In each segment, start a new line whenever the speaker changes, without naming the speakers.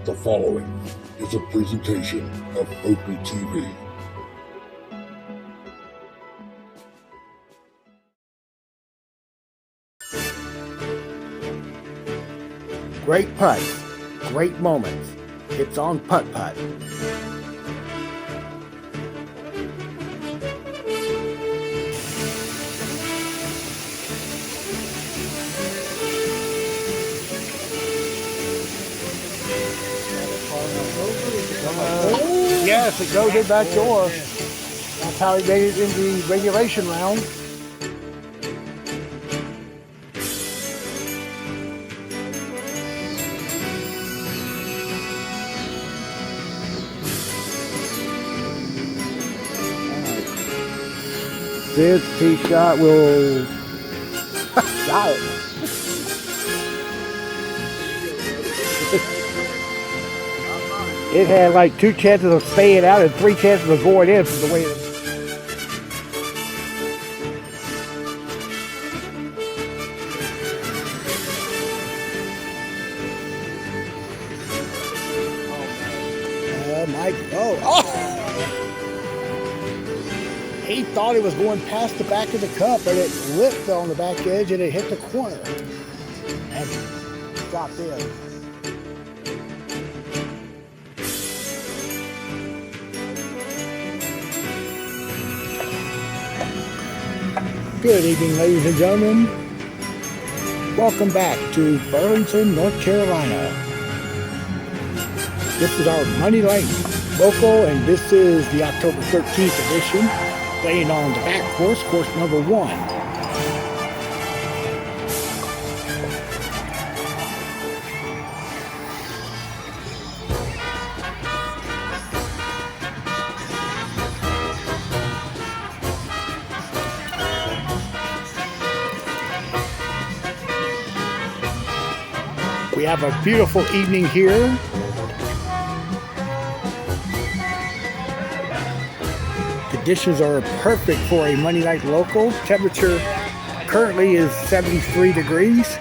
The following is a presentation of Opie TV.
Great putts, great moments. It's on Putt-Putt. Yes, it goes in back door. That's how he made it in the regulation round. This tee shot will got it. It had like 2 chances of staying out and 3 chances of going in from the way it. He thought it was going past the back of the cup, but it whipped on the back edge and it hit the corner and dropped in. Good evening, ladies and gentlemen. Welcome back to Burlington, North Carolina. This is our Monday Night Local, and this is the October 13th edition. Playing on the back course, course number 1. We have a beautiful evening here. Conditions are perfect for a Monday Night Local. Temperature currently is 73 degrees.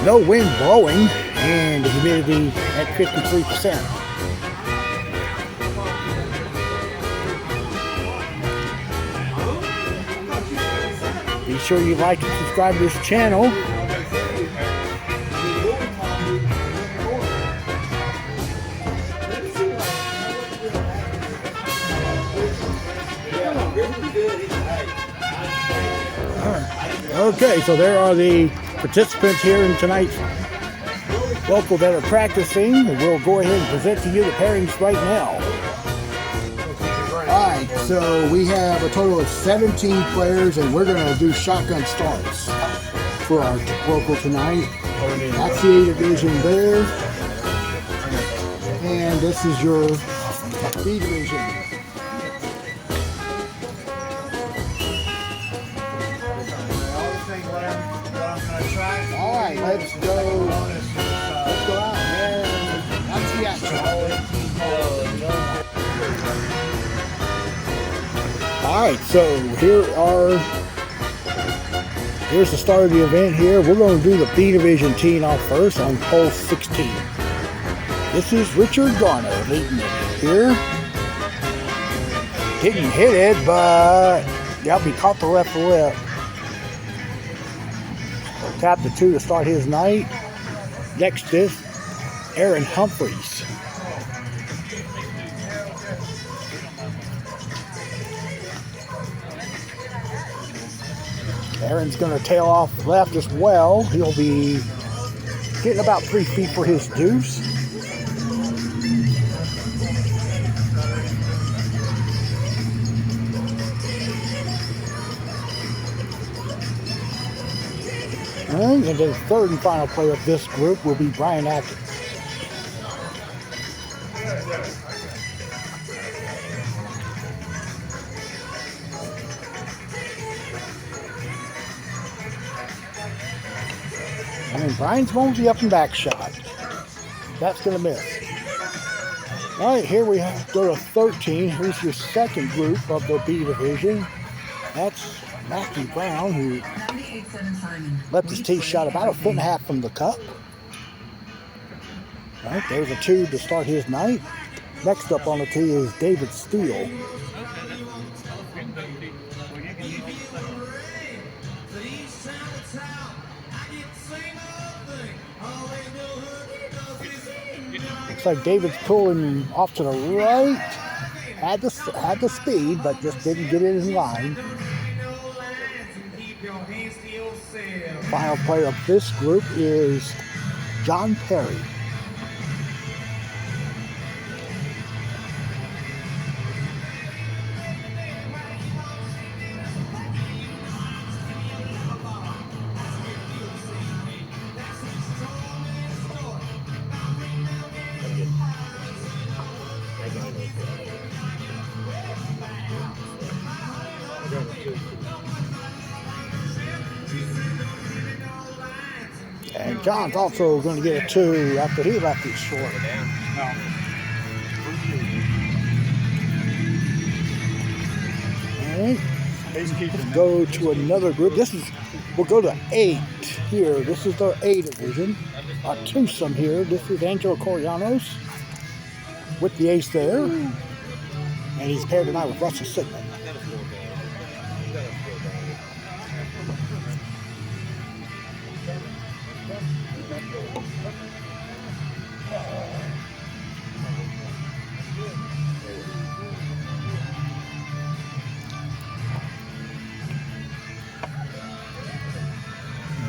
No wind blowing and the humidity at 53%. Be sure you like and subscribe to this channel. Okay, so there are the participants here in tonight's local that are practicing. We'll go ahead and present to you the pairings right now. Alright, so we have a total of 17 players and we're going to do shotgun starts for our local tonight. That's the A division there. And this is your B division. Alright, let's go out and that's the action. Alright, so here's the start of the event here. We're going to do the B division teeing off first on hole 16. This is Richard Garner leading it here. Didn't hit it, but yep, he caught the left lip. Tap the 2 to start his night. Next is Aaron Humphreys. Aaron's going to tail off left as well. He'll be getting about 3 feet for his deuce. And the third and final player of this group will be Brian Atkins. And Brian's going to the up and back shot. That's going to miss. All right, here we go to 13. Here's your second group of the B division. That's Matthew Brown, who left his tee shot about 1.5 feet from the cup. All right, there's a 2 to start his night. Next up on the tee is David Steele. Looks like David's pulling off to the right. Had the speed, but just didn't get it in line. Final player of this group is John Perry. And John's also going to get a 2 after he left it short. All right, let's go to another group. We'll go to 8 here. This is the A division. Our twosome here. This is Angelo Corianos with the ace there. And he's paired tonight with Russell Sigmund.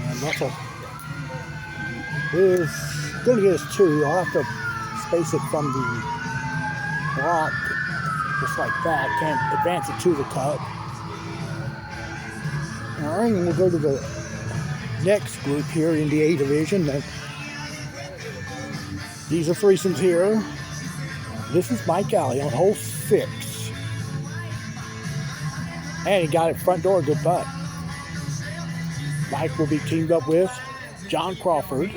And Russell is going to get his 2. I'll have to space it from the block just like that. Can't advance it to the cup. All right, and we'll go to the next group here in the A division. These are threesomes here. This is Mike Alley on hole 6. And he got it front door, good putt. Mike will be teamed up with John Crawford.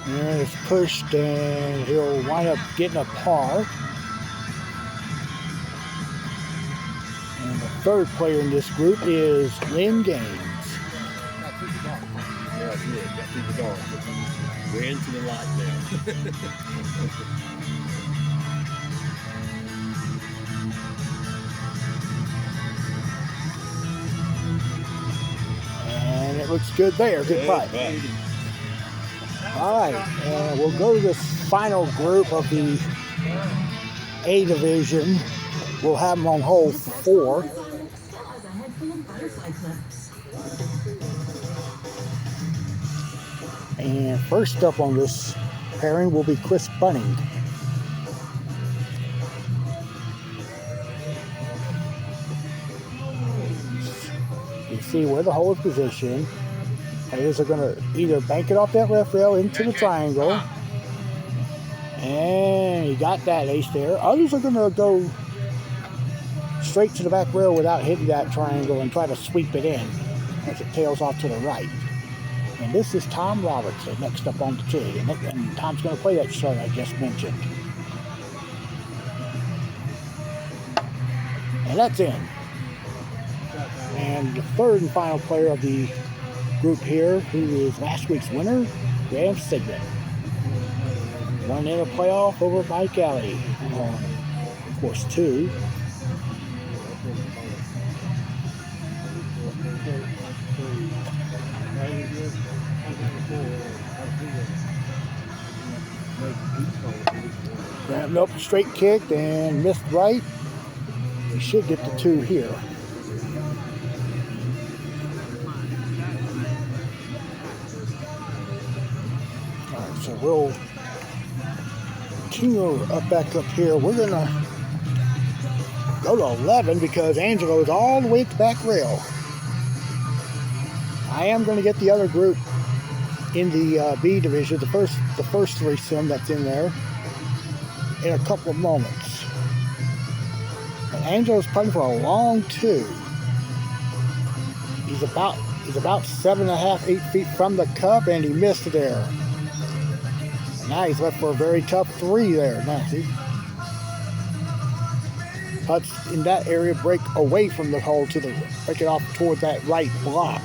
And it's pushed, and he'll wind up getting a par. And the third player in this group is Lynn Gaines.
We're into the lot now.
And it looks good there. Good putt. All right, and we'll go to this final group of the A division. We'll have them on hole 4. And first up on this pairing will be Chris Bunning. You see where the hole is positioned. Players are going to either bank it off that left rail into the triangle. And he got that ace there. Others are going to go straight to the back rail without hitting that triangle and try to sweep it in as it tails off to the right. And this is Tom Robertson next up on the tee. And Tom's going to play that shot I just mentioned. And that's in. And the third and final player of the group here, who is last week's winner, Graham Sigmund. Won in a playoff over Mike Alley on course 2. Grabbed up, straight kicked, and missed right. He should get the 2 here. So we'll continue back up here. We're going to go to 11 because Angelo is all the way at the back rail. I am going to get the other group in the B division, the first threesome that's in there, in a couple of moments. And Angelo's putting for a long 2. He's about He's about 7.5, 8 feet from the cup, and he missed there. And now he's left for a very tough 3 there. Now, see? Putts in that area break away from the hole to the break it off toward that right block.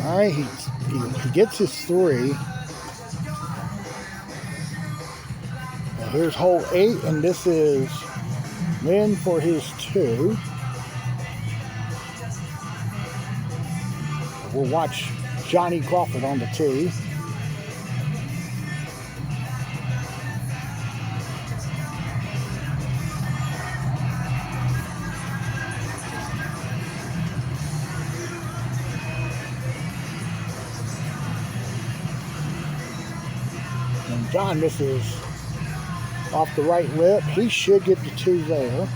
All right, he gets his 3. And here's hole 8, and this is Lynn for his 2. We'll watch Johnny Crawford on the tee. And John misses off the right lip. He should get the 2 there.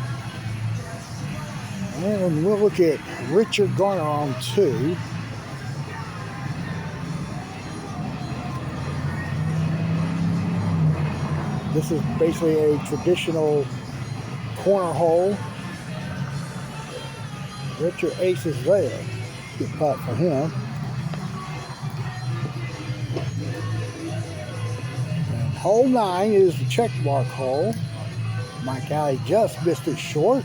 And we'll look at Richard Garner on 2. This is basically a traditional corner hole. Richard aces there. Good putt for him. And hole 9 is the check mark hole. Mike Alley just missed it short,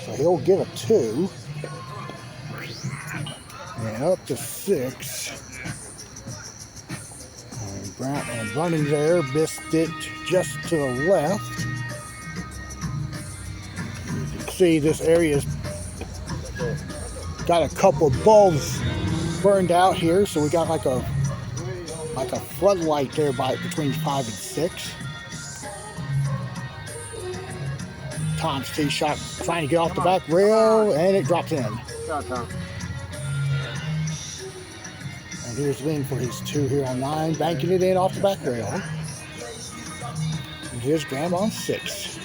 so he'll get a 2. And up to 6. And running there, missed it just to the left. You can see this area's got a couple of bulbs burned out here, so we got like a floodlight there between 5 and 6. Tom's tee shot trying to get off the back rail, and it drops in. And here's Lynn for his 2 here on 9, banking it in off the back rail. And here's Graham on 6.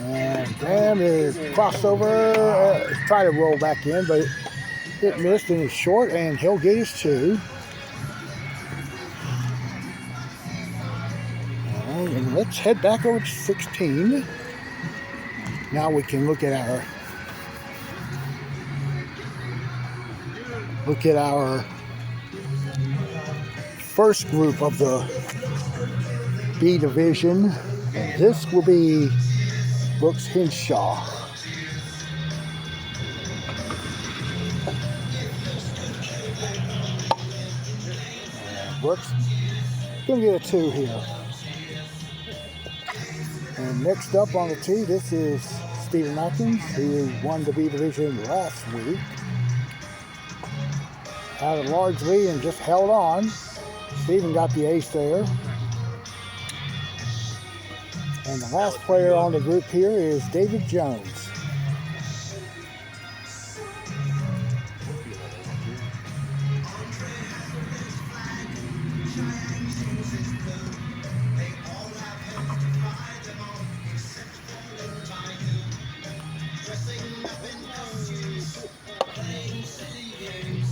And Graham is crossover, try to roll back in, but it missed and it's short, and he'll get his 2. And let's head back over to 16. Now we can look at our first group of the B division. And this will be Brooks Henshaw. And Brooks gonna get a 2 here. And next up on the tee, this is Stephen Atkins, who won the B division last week. Had a large lead and just held on. Stephen got the ace there. And the last player on the group here is David Jones.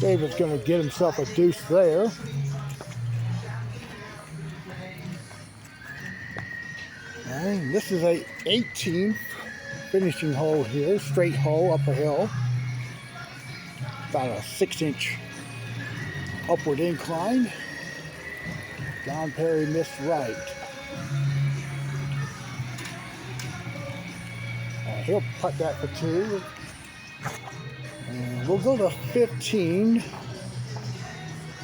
David's going to get himself a deuce there. And this is a 18th finishing hole here, straight hole up a hill. About a 6-inch upward incline. John Perry missed right. He'll putt that for 2. And we'll go to 15.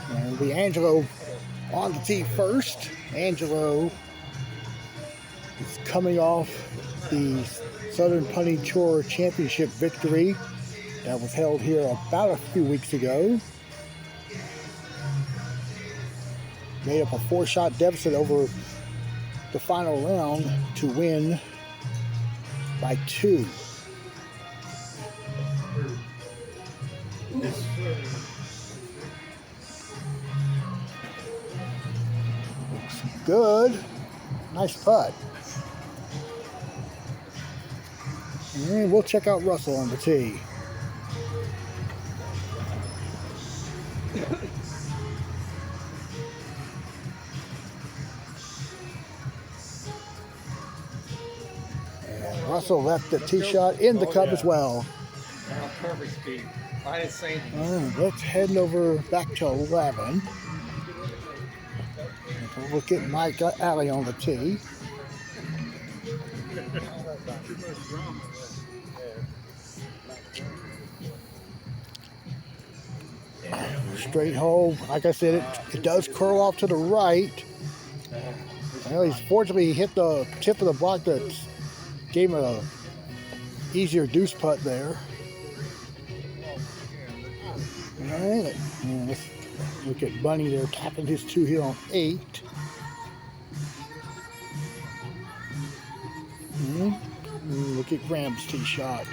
And it'll be Angelo on the tee first. Angelo is coming off the Southern Putting Tour Championship victory that was held here about a few weeks ago. Made up a 4-shot deficit over the final round to win by 2. Looks good. Nice putt. And we'll check out Russell on the tee. And Russell left the tee shot in the cup as well.
Perfect speed. I didn't say anything.
All right, let's head over back to 11. We'll get Mike Alley on the tee. Straight hole. Like I said, it does curl off to the right. Well, fortunately, he hit the tip of the block that gave him a easier deuce putt there. All right, and let's look at Bunny there tapping his 2 here on 8. Look at Graham's tee shot.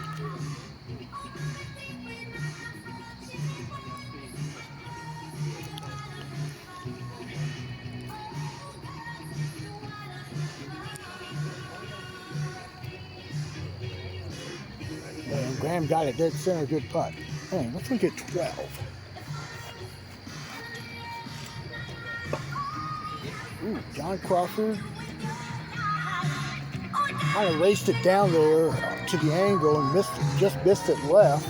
And Graham got it dead center, good putt. Hey, let's look at 12. Ooh, John Crawford kind of raced it down there to the angle and just missed it left.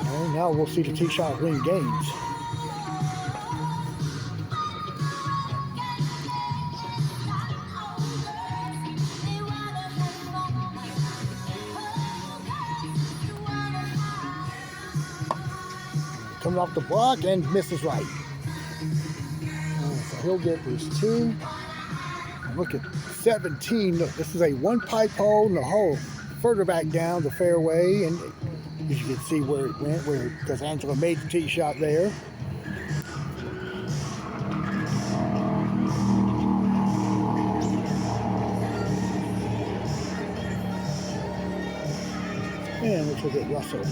And now we'll see the tee shot win games. Coming off the block and misses right. So he'll get his 2. And look at 17. Look, this is a 1-pipe hole and a hole further back down the fairway. And as you can see where it went, because Angela made the tee shot there. And let's look at Russell.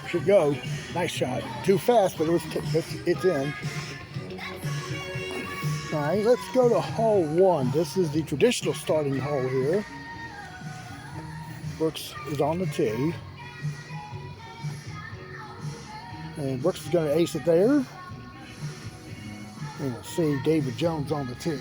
Should go. Nice shot. Too fast, but it's in. All right, let's go to hole 1. This is the traditional starting hole here. Brooks is on the tee. And Brooks is going to ace it there. And we'll see David Jones on the tee.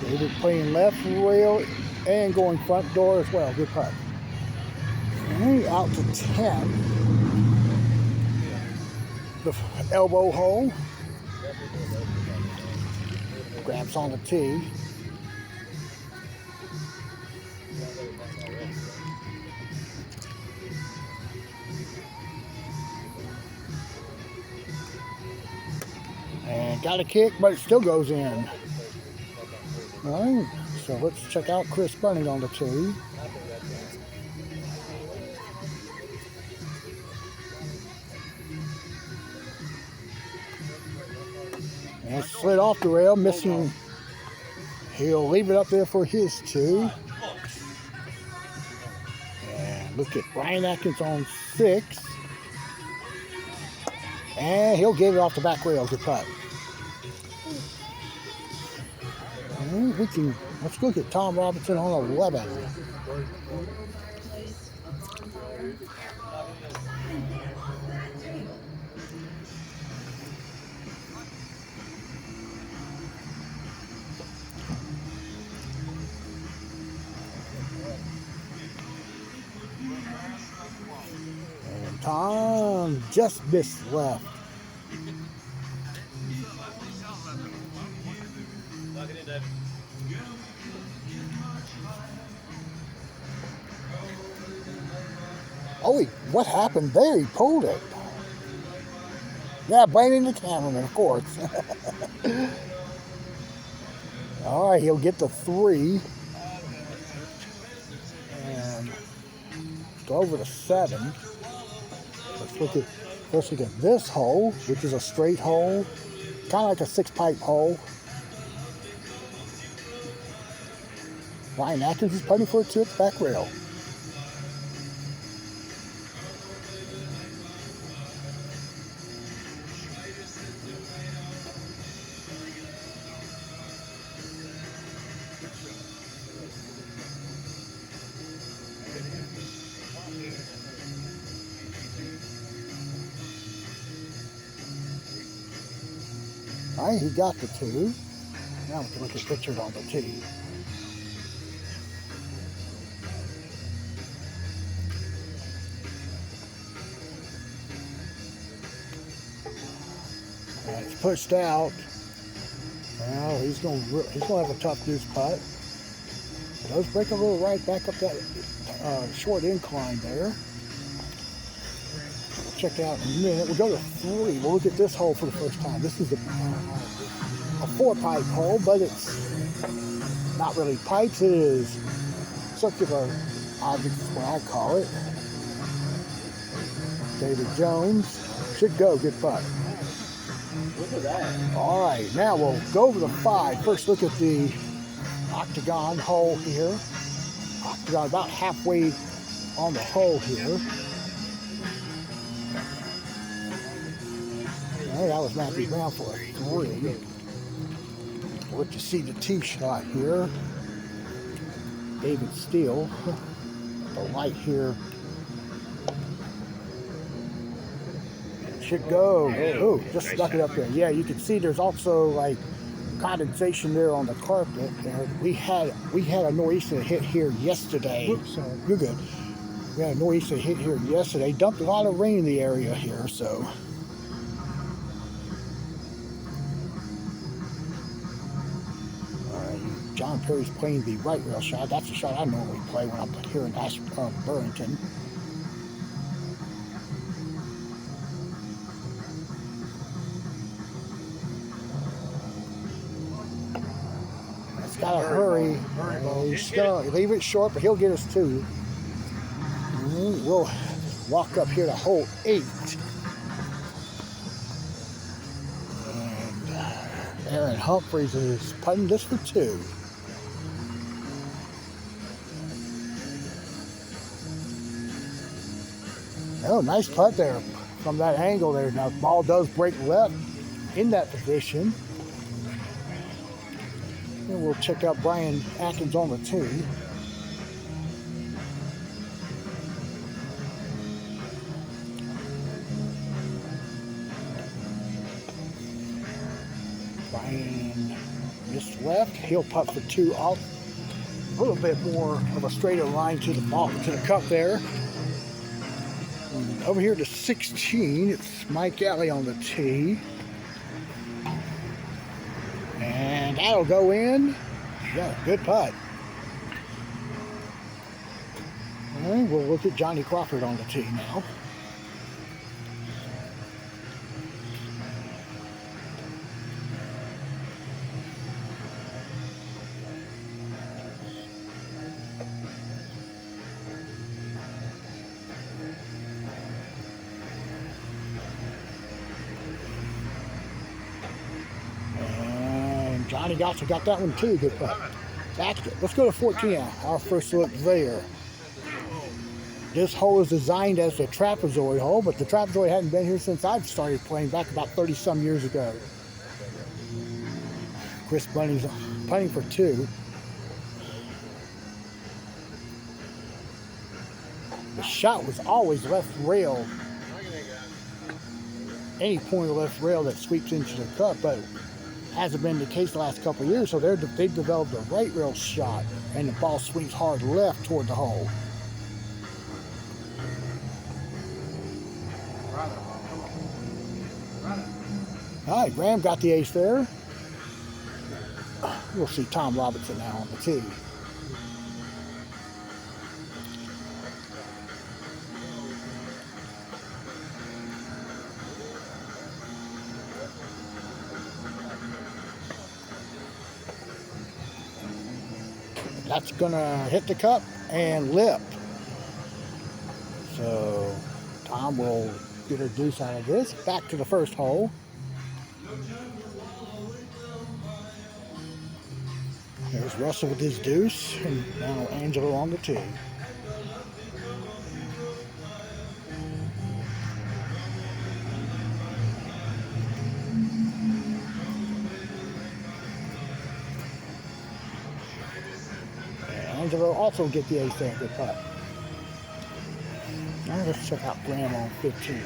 David playing left rail and going front door as well. Good putt. And out to 10. The elbow hole. Grabs on the tee. And got a kick, but it still goes in. All right, so let's check out Chris Bunning on the tee. And slid off the rail, missing. He'll leave it up there for his 2. And look at Brian Atkins on 6. And he'll get it off the back rail to putt. Let's look at Tom Robinson on 11. And Tom just missed left. Oh, what happened there? He pulled it. Yeah, blaming the cameraman, of course. All right, he'll get the 3. And go over to 7. Let's look at this hole, which is a straight hole, kind of like a 6-pipe hole. Ryan Atkins is putting for a 2 at the back rail. All right, he got the 2. Now we can look at Richard on the tee. And it's pushed out. Well, he's going to have a tough deuce putt. It does break a little right back up that short incline there. We'll check it out in a minute. We'll go to 3. We'll look at this hole for the first time. This is a 4-pipe hole, but it's not really pipes. It is circular objects is what I call it. David Jones. Should go. Good putt.
Look at that.
All right, now we'll go over the 5. First, look at the octagon hole here. Octagon about halfway on the hole here. Well, that was Matthew Brown for a 3. We'll let you see the tee shot here. David Steele. The light here. Should go. Oh, just stuck it up there. Yeah, you can see there's also like condensation there on the carpet. We had a nor'easter hit here yesterday.
Whoops, sorry.
You're good. We had a nor'easter hit here yesterday. Dumped a lot of rain in the area here, so. All right, John Perry's playing the right rail shot. That's the shot I normally play when I'm here in Burlington. Gotta hurry. He's gonna leave it short, but he'll get us 2. And we'll walk up here to hole 8. And Aaron Humphreys is putting this for 2. Oh, nice putt there from that angle there. Now the ball does break left in that position. And we'll check out Brian Atkins on the tee. Brian missed left. He'll putt for 2 off. A little bit more of a straighter line to the ball, to the cup there. And over here to 16, it's Mike Alley on the tee. And that'll go in. Yeah, good putt. All right, we'll look at Johnny Crawford on the tee now. Johnny also got that one too. Good putt. That's good. Let's go to 14 now. Our first look there. This hole is designed as a trapezoid hole, but the trapezoid hadn't been here since I've started playing back about 30-some years ago. Chris Bunny's putting for 2. The shot was always left rail. Any point of left rail that sweeps into the cup, but hasn't been the case the last couple of years, so they've developed a right rail shot, and the ball swings hard left toward the hole. All right, Graham got the ace there. We'll see Tom Robinson now on the tee. That's gonna hit the cup and lip. So Tom will get a deuce out of this. Back to the first hole. There's Russell with his deuce, and now Angelo on the tee. Angelo also get the ace there, good putt. Now let's check out Graham on 15.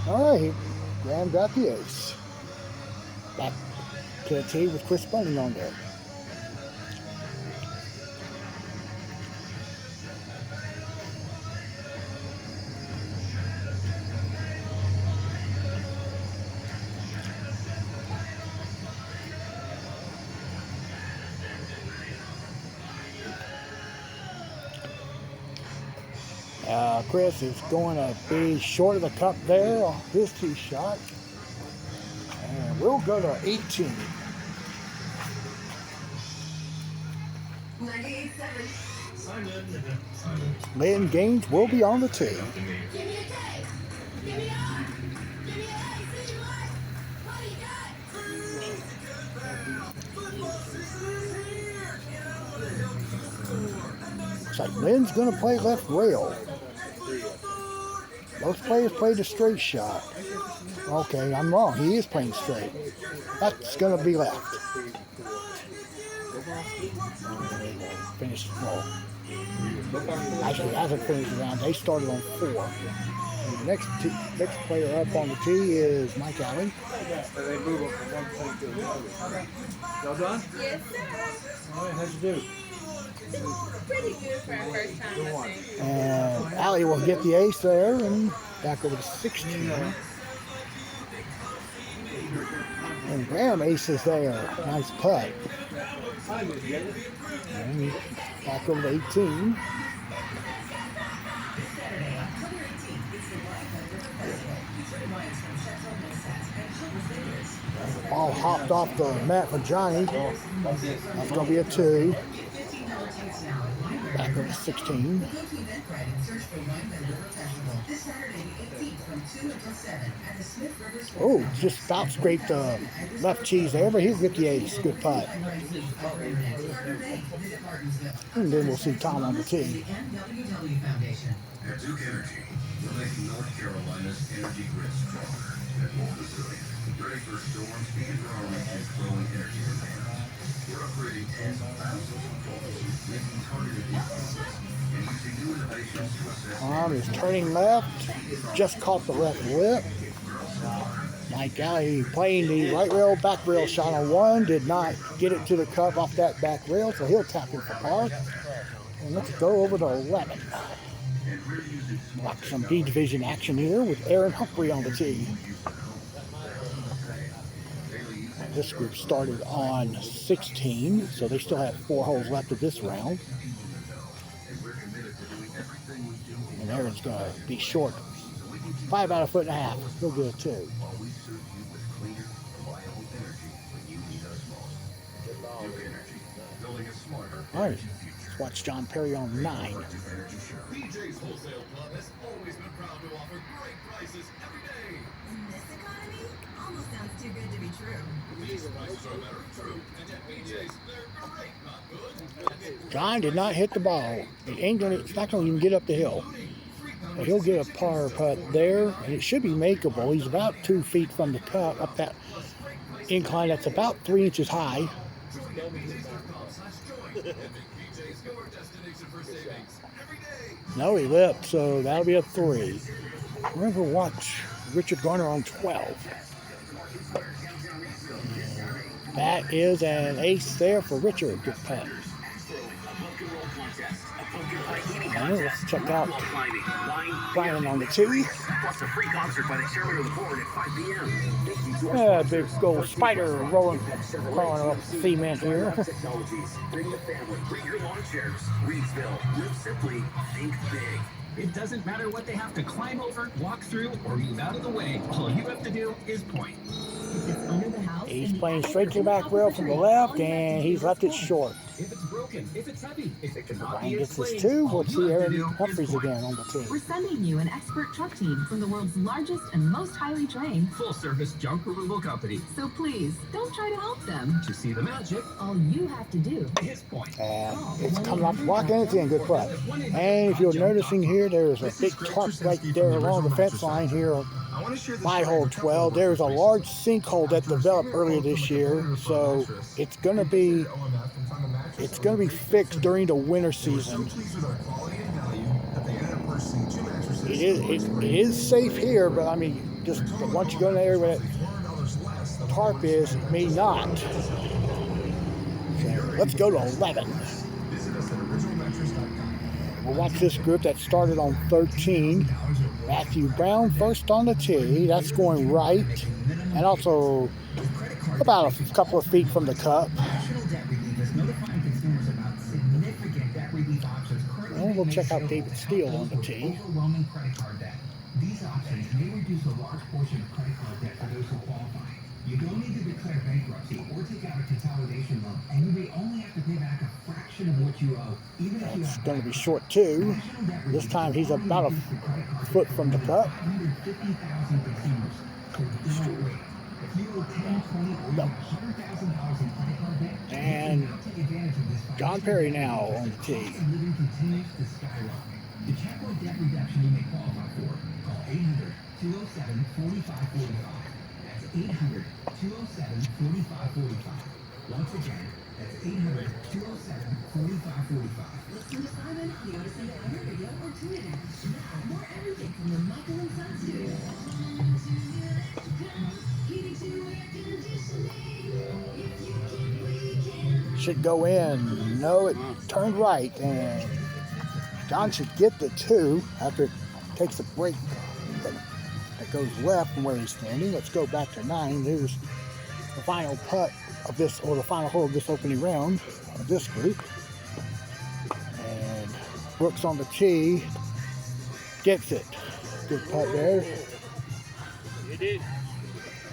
All right, Graham got the ace. Back to the tee with Chris Bunning on there. Chris is going to be short of the cup there on his tee shot. And we'll go to 18. 98.7. Lynn Gaines will be on the tee. Looks like Lynn's going to play left rail. Most players play the straight shot. Okay, I'm wrong. He is playing straight. That's going to be left. Finished well. Actually, hasn't finished the round. They started on 4. And the next player up on the tee is Mike Alley.
They move up from one point to another. Y'all done?
Yes, sir.
All right, how'd you do?
Pretty good for our first time, I think.
And Allie will get the ace there and back over to 16. And Graham aces there. Nice putt. And back over to 18. Ball hopped off the mat for Johnny. That's going to be a 2. Back over to 16. Oh, just about scraped the left cheese there, but he'll get the ace. Good putt. And then we'll see Tom on the tee.
At Duke Energy, we're making North Carolina's energy grid stronger and more resilient. Ready for storms and for our nation's growing energy demand. We're upgrading tens of thousands of poles, making targeted improvements, and using new innovations to assess.
Tom is turning left. Just caught the left lip. Mike Alley playing the right rail, back rail shot on 1. Did not get it to the cup off that back rail, so he'll tap in for par. And let's go over to 11. Watch some B division action here with Aaron Humphrey on the tee. This group started on 16, so they still have 4 holes left of this round. And Aaron's going to be short. 5 about a foot and a half. He'll get a 2. All right, let's watch John Perry on 9.
BJ's Wholesale Club has always been proud to offer great prices every day.
In this economy, almost sounds too good to be true.
These prices are better, true, and at BJ's, they're great, not good.
John did not hit the ball. It's not going to even get up the hill. But he'll get a par putt there, and it should be makeable. He's about 2 feet from the cup, up that incline that's about 3 inches high. No, he lipped, so that'll be a 3. We're going to watch Richard Garner on 12. That is an ace there for Richard. Good putt. All right, let's check out Brian on the tee.
Plus a free concert by the chairman of the board at 5 p.m.
Yeah, big gold spider crawling up cement here.
Technologies. Bring the family. Bring your lawn chairs. Reedsville. Live simply. Think big.
It doesn't matter what they have to climb over, walk through, or move out of the way. All you have to do is point.
If it's under the house,
He's
in the
playing
attic,
straight
or
to
in
the
top
back
of the
rail from the
tree,
left,
all you have to
and
do
he's
is
left it
point.
short.
If it's broken, if it's heavy, if it cannot
Ryan
be
gets his
explained,
two.
all
We'll
you
see
have to
Aaron
do
Humphreys
is point.
again on the team.
We're sending you an expert truck team from the world's largest and most highly trained.
Full-service junk removal company.
So please, don't try to help them.
To see the magic,
All you have to do
is point.
And it's coming off the block and it's in. Good putt. And if you're noticing here, there's a big tarp right there along the fence line here by hole 12. There's a large sinkhole that developed earlier this year, so it's gonna be fixed during the winter season. It is safe here, but I mean, just once you go in the area where that tarp is, it may not. So let's go to 11. We'll watch this group that started on 13. Matthew Brown first on the tee. That's going right, and also about a couple of feet from the cup. And we'll check out David Steele on the tee.
These options may reduce a large portion of credit card debt for those who qualify. You don't need to declare bankruptcy or take out a consolidation loan, and you may only have to pay back a fraction of what you owe, even if you
That's
have
going to be short too. This time he's about a foot from the cup.
150,000 consumers. So don't wait. If you owe 10, 20, or even $100,000 in credit card debt,
And
now take advantage of this.
John Perry now on the tee.
Cost of living continues to skyrocket. To check what debt reduction you may qualify for, call 800-207-4545. That's 800-207-4545. Once again, that's 800-207-4545.
Listen to Simon on the Odyssey Fire Radio or tune in now. More everything from the Michael and Son Studio.
Should go in. No, it turned right, and John should get the 2 after it takes a break that goes left from where he's standing. Let's go back to 9. There's the final putt of this, or the final hole of this opening round of this group. And Brooks on the tee gets it. Good putt there.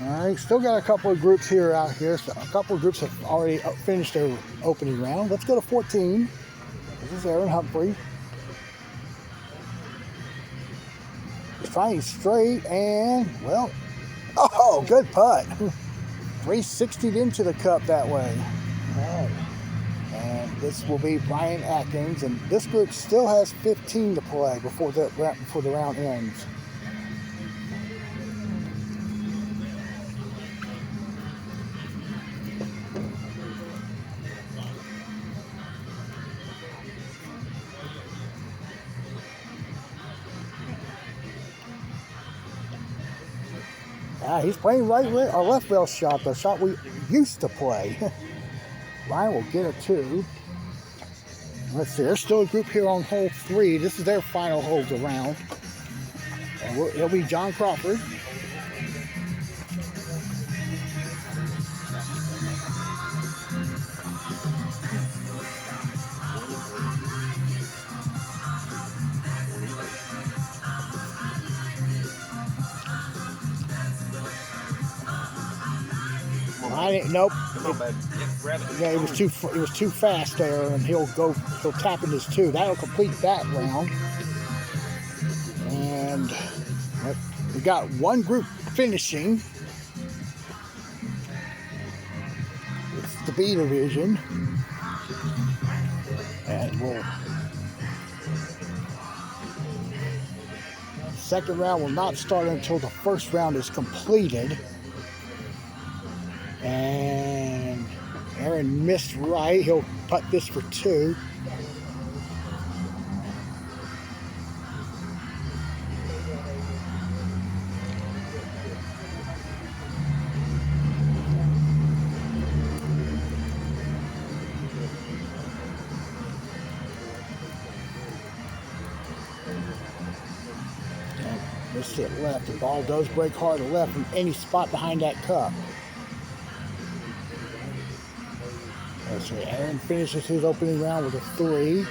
All right, still got a couple of groups here out here. So a couple of groups have already finished their opening round. Let's go to 14. This is Aaron Humphrey. He's trying straight and, well, oh, good putt. 360'd into the cup that way. All right. And this will be Brian Atkins, and this group still has 15 to play before the round ends. He's playing right rail, or left rail shot, the shot we used to play. Ryan will get a 2. Let's see, there's still a group here on hole 3. This is their final holes around. And it'll be John Crawford. Nope. Yeah, it was too fast there, and he'll tap in his 2. That'll complete that round. And we got one group finishing. It's the B division, and second round will not start until the first round is completed. And Aaron missed right. He'll putt this for 2. Missed it left. The ball does break hard to left from any spot behind that cup. Let's see, Aaron finishes his opening round with a 3.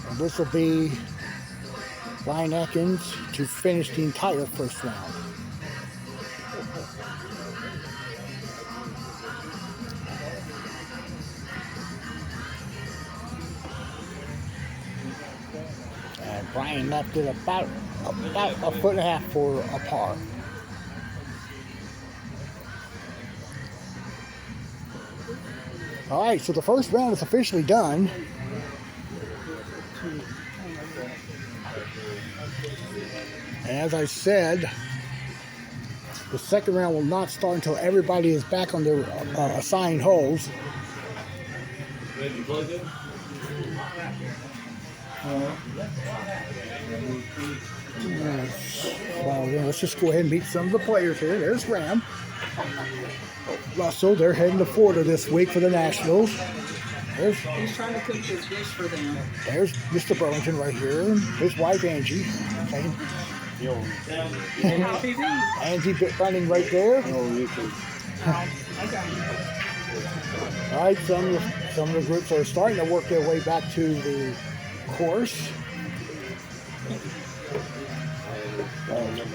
And this will be Brian Atkins to finish the entire first round. And Brian left it about a foot and a half for a par. All right, so the first round is officially done. And as I said, the second round will not start until everybody is back on their assigned holes. Well, then let's just go ahead and meet some of the players here. There's Ram. Russell, they're heading to Florida this week for the Nationals.
He's trying to cook this dish for them.
There's Mr. Burlington right here, and his wife Angie. Okay. Angie running right there. All right, some of the groups are starting to work their way back to the course.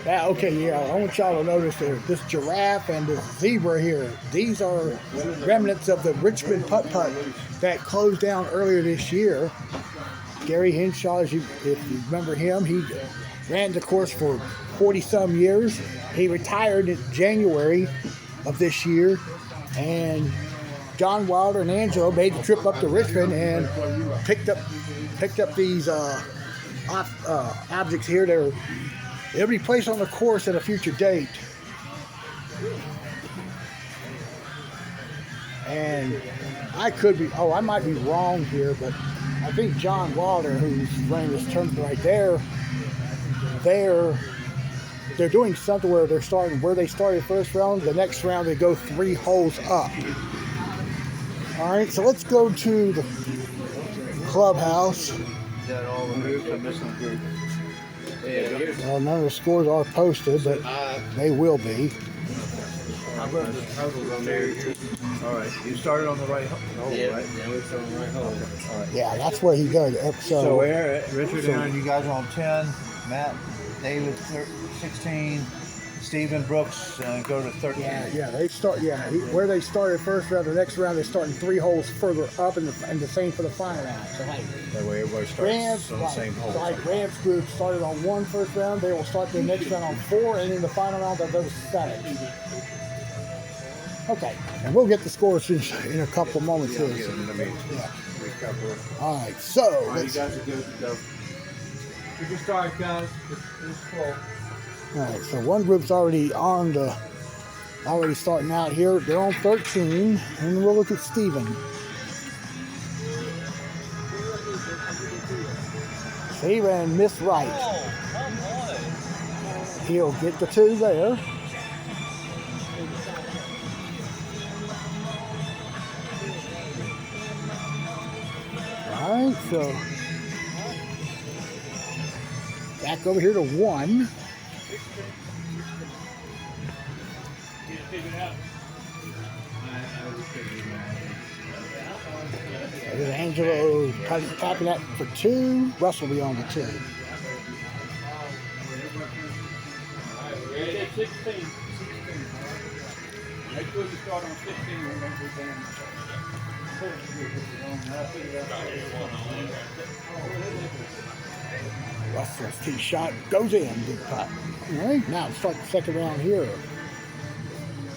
Okay, yeah, I want y'all to notice this giraffe and this zebra here. These are remnants of the Richmond PUTT-PUTT that closed down earlier this year. Gary Henshaw, if you remember him, he ran the course for 40-some years. He retired in January of this year, and John Wilder and Angelo made the trip up to Richmond and picked up these objects here. They'll be placed on the course at a future date. And I might be wrong here, but I think John Wilder, who's running this tournament right there, they're doing something where they're starting where they started first round. The next round they go 3 holes up. All right, so let's go to the clubhouse.
Got all the groups, I'm missing group.
Well, none of the scores are posted, but they will be.
I wrote the totals on there. All right, you started on the right hole, right? Yeah, we started on the right hole. All right.
Yeah, that's where he goes.
So Richard, Aaron, you guys are on 10. Matt, David, 16. Stephen, Brooks, go to 13.
Yeah, they start. Yeah, where they started first round, the next round they're starting 3 holes further up, and the same for the final round. So
that way everybody starts on the same hole.
So like Rams group started on 1 first round, they will start the next round on 4, and in the final round they'll go 7. Okay, and we'll get the scores in a couple of moments here. All right, so
you guys are good to go. You can start, guys. It's full.
All right, so one group's already starting out here. They're on 13, and we'll look at Steven. Steven missed right. He'll get the 2 there. All right, so back over here to 1. There's Angelo tapping that for 2. Russell will be on the 2.
16. Make sure you start on 16 and don't go down.
Russell's tee shot goes in. Big putt. All right, now start the second round here.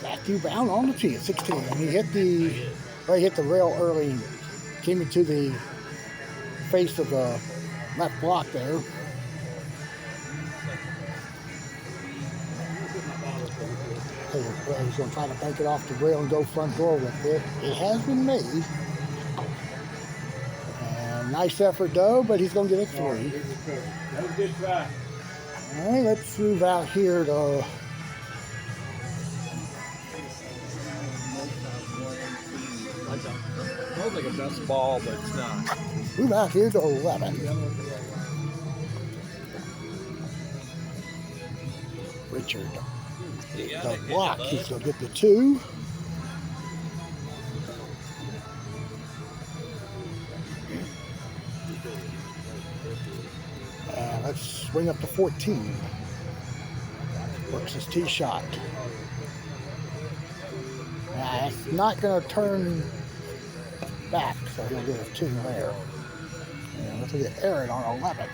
Matthew Brown on the tee at 16. And he hit the rail early and came into the face of the left block there. He's going to try to bank it off the rail and go front door with it. It has been made. And nice effort though, but he's going to get a 3.
That was a good try.
All right, let's move out here to
Sounds like a best ball, but it's not.
move out here to 11. Richard. The block, he's going to get the 2. And let's bring up to 14. Works his tee shot. It's not going to turn back, so he'll get a 2 there. And let's get Aaron on 11.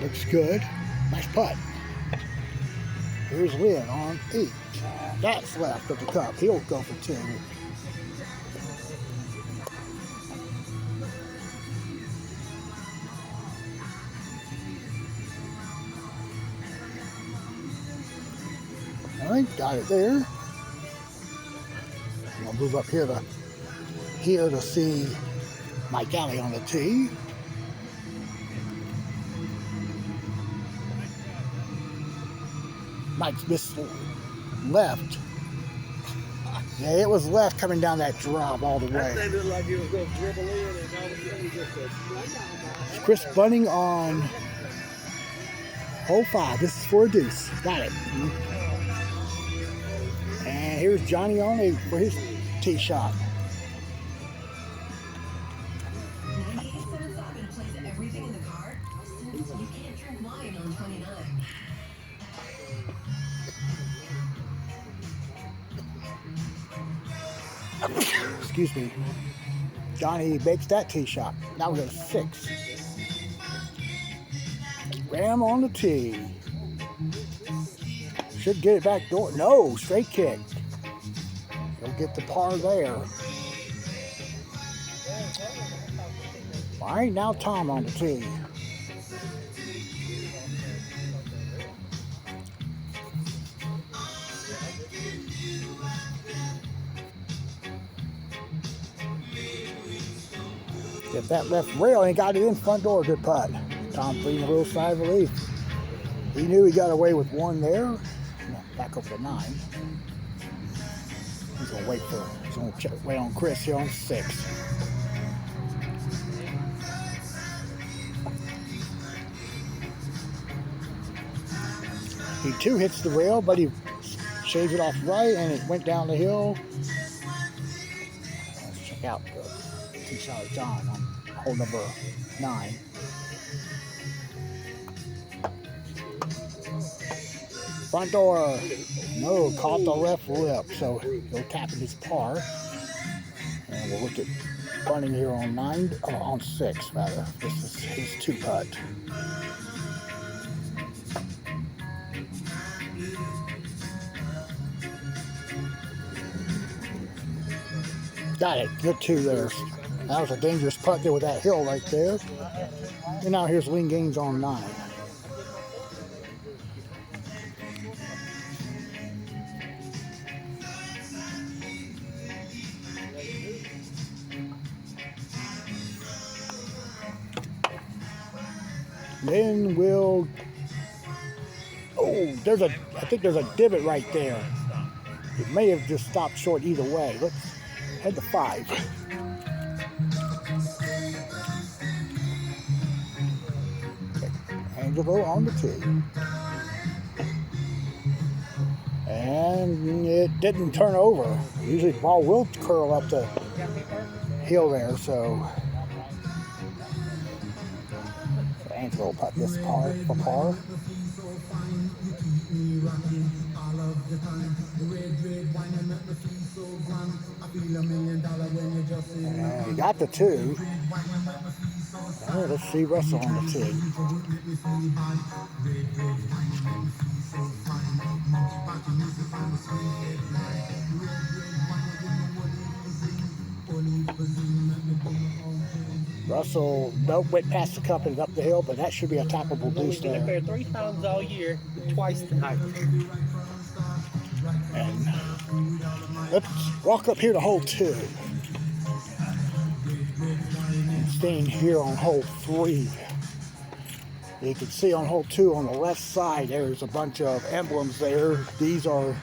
Looks good. Nice putt. Here's Lynn on 8. That's left of the cup. He'll go for 2. All right, got it there. I'll move up here to see Mike Alley on the tee. Mike's missed left. Yeah, it was left coming down that drop all the way.
That looked like he was going to dribble in, and all of a sudden he just said,
Chris Bunning on hole 5. This is for a deuce. Got it. And here's Johnny on 8 for his tee shot.
Everything in the cart? You can't drink wine on 29.
Excuse me. Johnny makes that tee shot. Now we got a 6. Ram on the tee. Should get it back door. No, straight kick. He'll get the par there. All right, now Tom on the tee. Get that left rail and got it in front door. Good putt. Tom breathing a little sigh of relief. He knew he got away with 1 there. Back up to 9. He's gonna wait on Chris here on 6. He too hits the rail, but he shaves it off right, and it went down the hill. Let's check out the tee shot of John on hole number 9. Front door, no, caught the left lip, so he'll tap in his par. And we'll look at Bunning here on 9, on 6 rather. This is his 2 putt. Got it, good 2 there. That was a dangerous putt there with that hill right there. And now here's Lynn Gaines on 9. Then we'll, I think there's a divot right there. It may have just stopped short either way. Let's head to 5. Angelo on the tee. And it didn't turn over. Usually the ball will curl up the hill there, so Angelo putt this par for par. And he got the 2. Well, let's see Russell on the tee. Russell, nope, went past the cup and up the hill, but that should be a tappable deuce there.
He's been up there 3 times all year, twice tonight.
And let's walk up here to hole 2. And staying here on hole 3. You can see on hole 2 on the left side, there's a bunch of emblems there. These are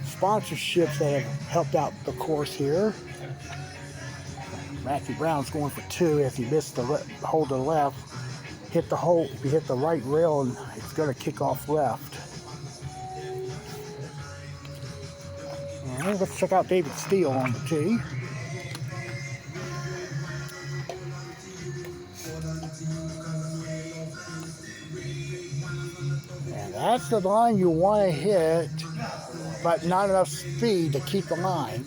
sponsorships that have helped out the course here. Matthew Brown's going for 2. If you miss the hole to the left, hit the hole. If you hit the right rail, and it's going to kick off left. Well, let's check out David Steele on the tee. And that's the line you want to hit, but not enough speed to keep the line.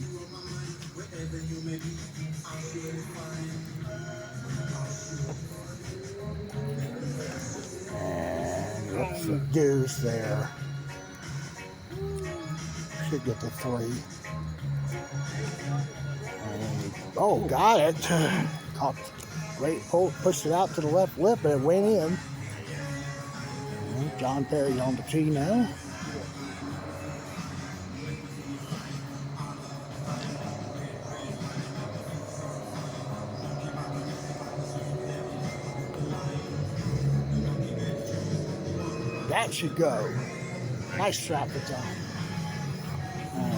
And what's the deuce there? Should get the 3. And, oh, got it. Caught, great pull, pushed it out to the left lip, and it went in. And John Perry on the tee now. That should go. Nice shot for John.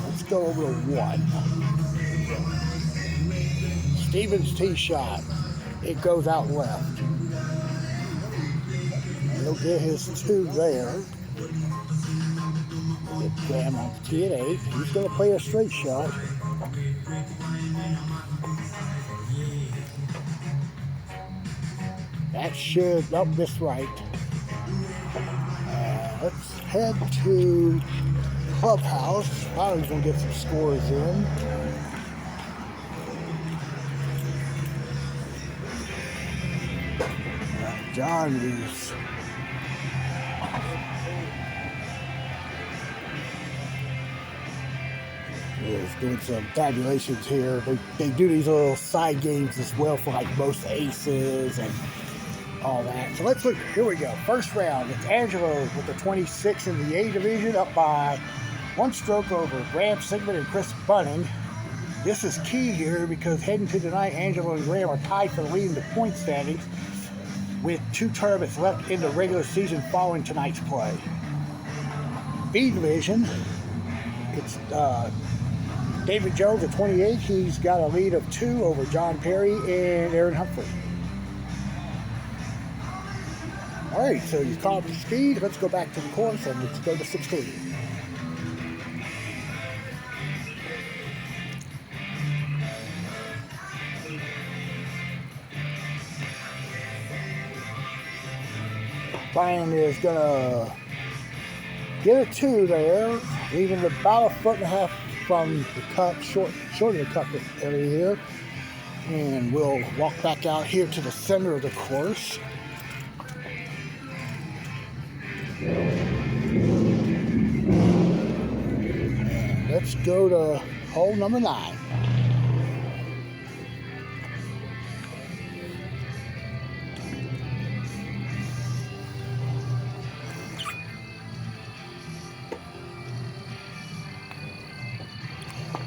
Let's go over to 1. Stevens' tee shot. It goes out left. He'll get his 2 there. Get Graham on the tee at 8. He's going to play a straight shot. That should, up this right. Let's head to Clubhouse. Probably going to get some scores in. John is doing some tabulations here. They do these little side games as well for like most aces and all that. So let's look. Here we go. First round. It's Angelo with the 26 in the A division, up by 1 stroke over Graham Sigmund and Chris Bunning. This is key here because heading to tonight, Angelo and Graham are tied for the lead in the point standings with 2 tournaments left in the regular season following tonight's play. B division, it's David Jones at 28. He's got a lead of 2 over John Perry and Aaron Humphrey. All right, so you caught up to speed. Let's go back to the course and let's go to 16. Brian is going to get a 2 there, leaving about 1.5 foot from the cut, short of the cut area here. And we'll walk back out here to the center of the course. And let's go to hole number 9.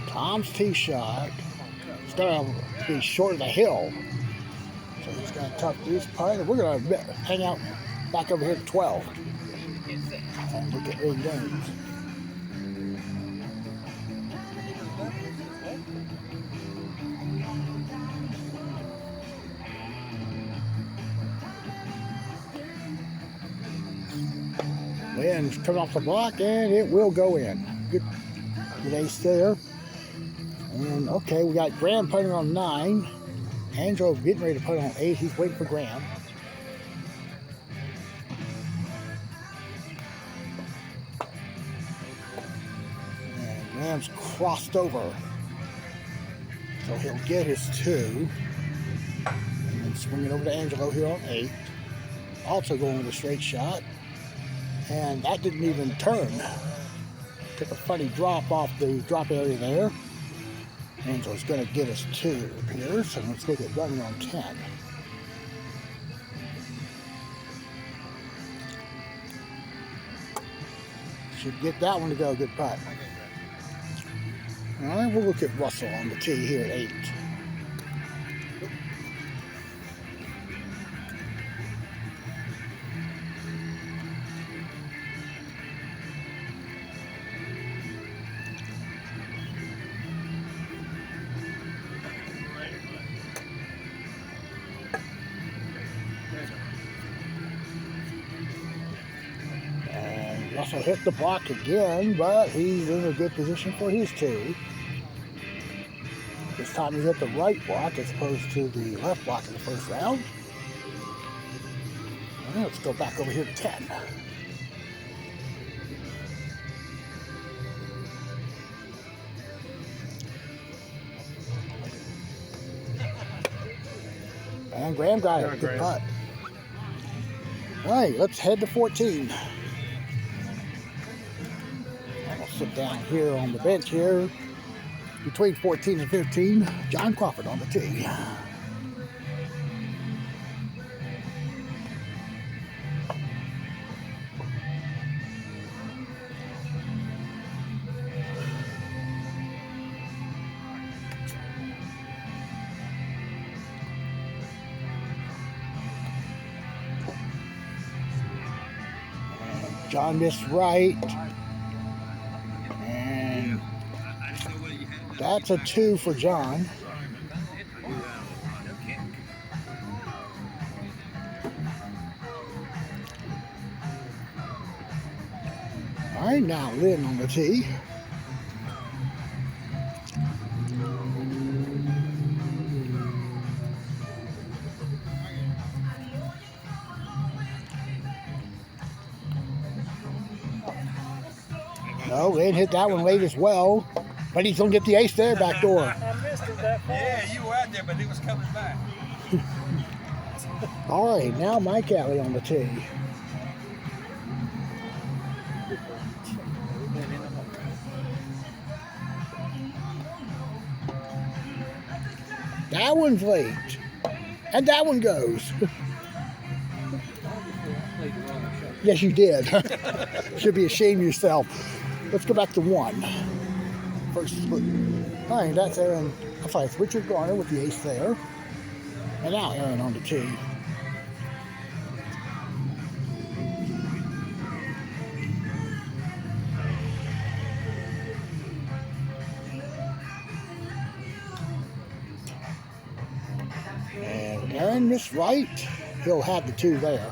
Tom's tee shot. It's going to be short of the hill. So he's going to tuck this putt. We're going to hang out back over here at 12. And look at Ring Games. Wind's coming off the block, and it will go in. Good ace there. And okay, we got Graham putting on 9. Angelo getting ready to put on 8. He's waiting for Graham. And Graham's crossed over. So he'll get his 2. And then swing it over to Angelo here on 8. Also going with a straight shot. And that didn't even turn. Took a funny drop off the drop area there. Angelo's going to get us 2 here, so let's go get running on 10. Should get that one to go. Good putt. All right, we'll look at Russell on the tee here at 8. Russell hit the block again, but he's in a good position for his tee. This time he hit the right block as opposed to the left block in the first round. Well, let's go back over here to 10. And Graham got it. Good putt. All right, let's head to 14. I'll sit down here on the bench here between 14 and 15. John Crawford on the tee. John missed right. And that's a 2 for John. All right, now Lynn on the tee. Oh, Lynn hit that one late as well, but he's going to get the ace there, back door.
I missed it that far.
Yeah, you were out there, but it was coming back.
All right, now Mike Alley on the tee. That one's late. And that one goes. Yes, you did. Should be ashamed of yourself. Let's go back to 1. First split. All right, that's Aaron. I'm sorry, it's Richard Garner with the ace there. And now Aaron on the tee. And Aaron missed right. He'll have the 2 there.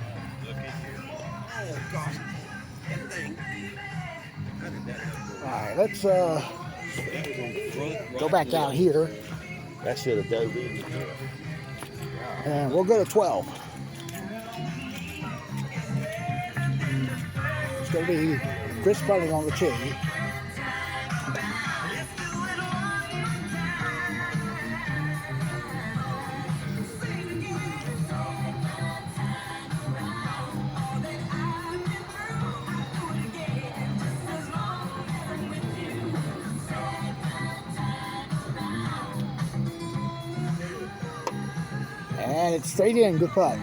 All right, let's go back out here.
That should have dove in.
And we'll go to 12. It's going to be Chris Bunning on the tee. And it's straight in, good putt.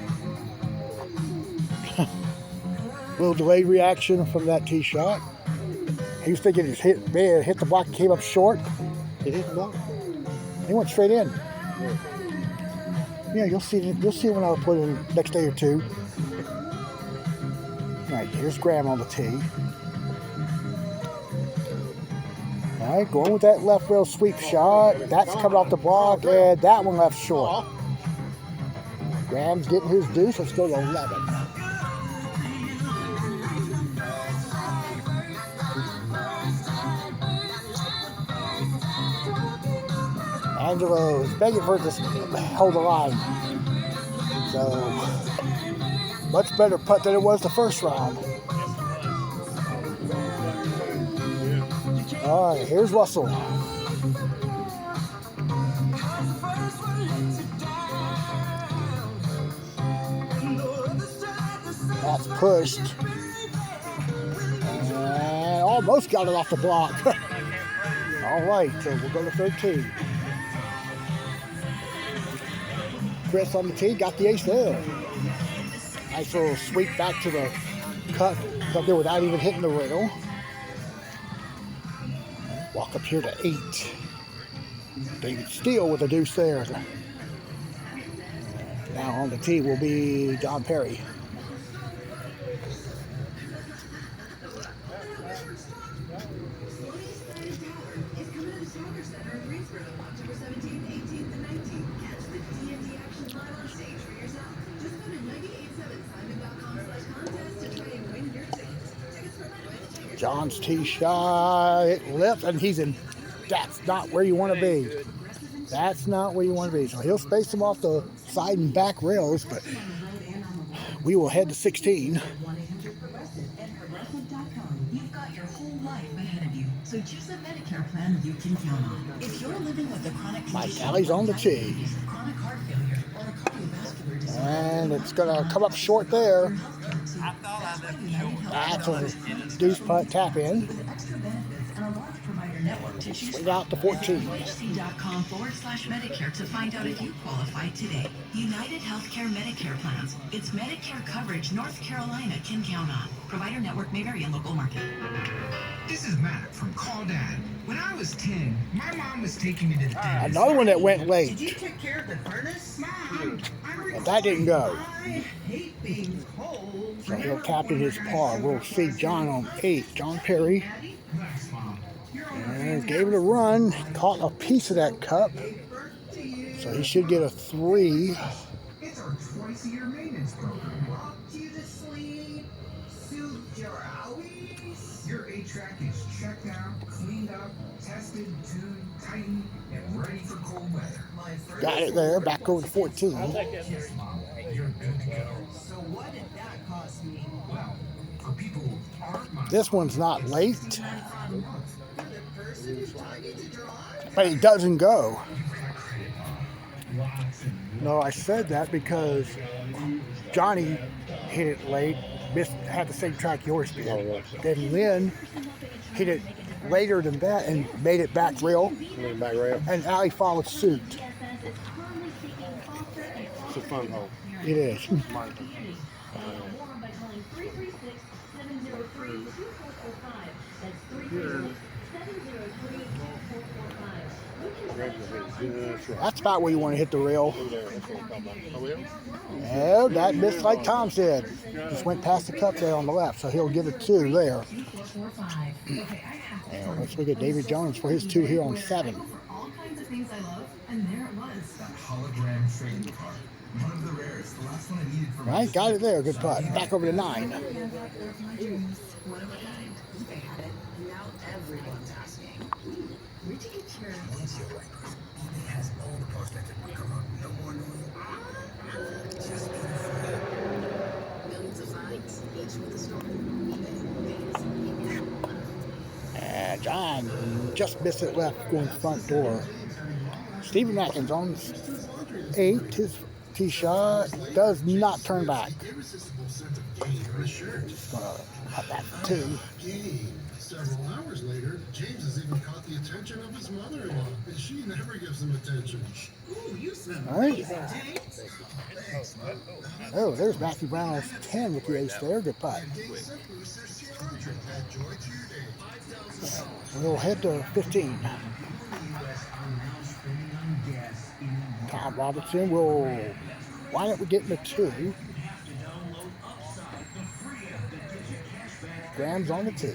Little delayed reaction from that tee shot. He was thinking it hit the block and came up short. It hit the block. He went straight in. Yeah, you'll see when I'll put it in next day or two. All right, here's Graham on the tee. All right, going with that left rail sweep shot. That's coming off the block, and that one left short. Graham's getting his deuce. Let's go to 11. Angelo is begging for it to hold the line. So, much better putt than it was the first round. All right, here's Russell. That's pushed. And almost got it off the block. All right, so we'll go to 13. Chris on the tee, got the ace there. Nice little sweep back to the cut up there without even hitting the rail. Walk up here to 8. David Steele with a deuce there. Now on the tee will be John Perry. John's tee shot, it left, and he's in. That's not where you want to be. That's not where you want to be. So he'll space them off the side and back rails, but we will head to 16.
You've got your whole life ahead of you, so choose a Medicare plan you can count on. If you're living with a chronic
Mike
condition,
Alley's on the tee.
chronic heart failure, or a cardiovascular disease,
And it's going to come up short there. That's a deuce putt tap in.
extra benefits and a large provider network to choose
Swing out to 14.
UHC.com/Medicare to find out if you qualify today. United Healthcare Medicare plans. It's Medicare coverage North Carolina can count on. Provider network may vary in local market.
This is Matt from Call Dad. When I was 10, my mom was taking me to the dentist.
Another one that went late.
Did you take care of the furnace? Mom,
But that didn't go.
I hate being cold.
So he'll tap in his par. We'll see John on 8. John Perry.
Thanks, Mom.
And gave it a run. Caught a piece of that cup. So he should get a 3.
It's our twice-a-year maintenance program.
Rock you to sleep, soothe your owies.
Your HVAC is checked out, cleaned up, tested, tuned, tightened, and ready for cold weather.
Got it there. Back over to 14.
Yes, Mom. You're good to go.
So what did that cost me?
Well, for people who aren't my
This one's not late.
The person who's targeted to drive?
But it doesn't go.
lots and
No, I said that because Johnny hit it late. Had the same track yours did. Then Lynn hit it later than that and made it back rail. And Allie followed suit.
It's a fun hole.
It is. That's about where you want to hit the rail. Oh, that missed like Tom said. Just went past the cup there on the left, so he'll get a 2 there. And let's look at David Jones for his 2 here on 7.
All kinds of things I love, and there it was.
that hologram trading card. One of the rarest. The last one I needed for
Right, got it there. Good putt. Back over to 9.
One of a kind. They had it, and now everyone's asking. Where'd you get your...
It has all the parts that would come out. No more noise. Just
Millions of signs, each with a story.
John just missed it left going front door. Stephen Atkins on 8. His tee shot does not turn back. Just gonna cut that for 2.
Several hours later, James has even caught the attention of his mother-in-law, and she never gives him attention.
Ooh, you smell
All right.
amazing, James.
Oh, there's Matthew Brown on 10 with the ace there. Good putt. We'll head to 15. Tom Robertson will wind up with getting a 2. Graham's on the tee.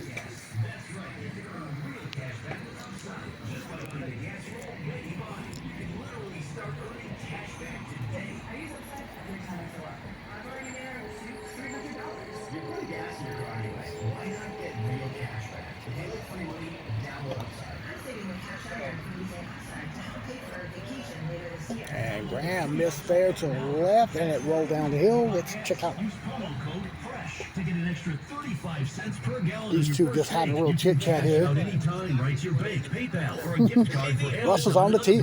And Graham missed there to the left, and it rolled down the hill. Let's check out.
To get an extra 35 cents per gallon.
These two just had a little chit chat here.
Anytime, right to your bank, PayPal, or a gift card for
Russell's on the tee.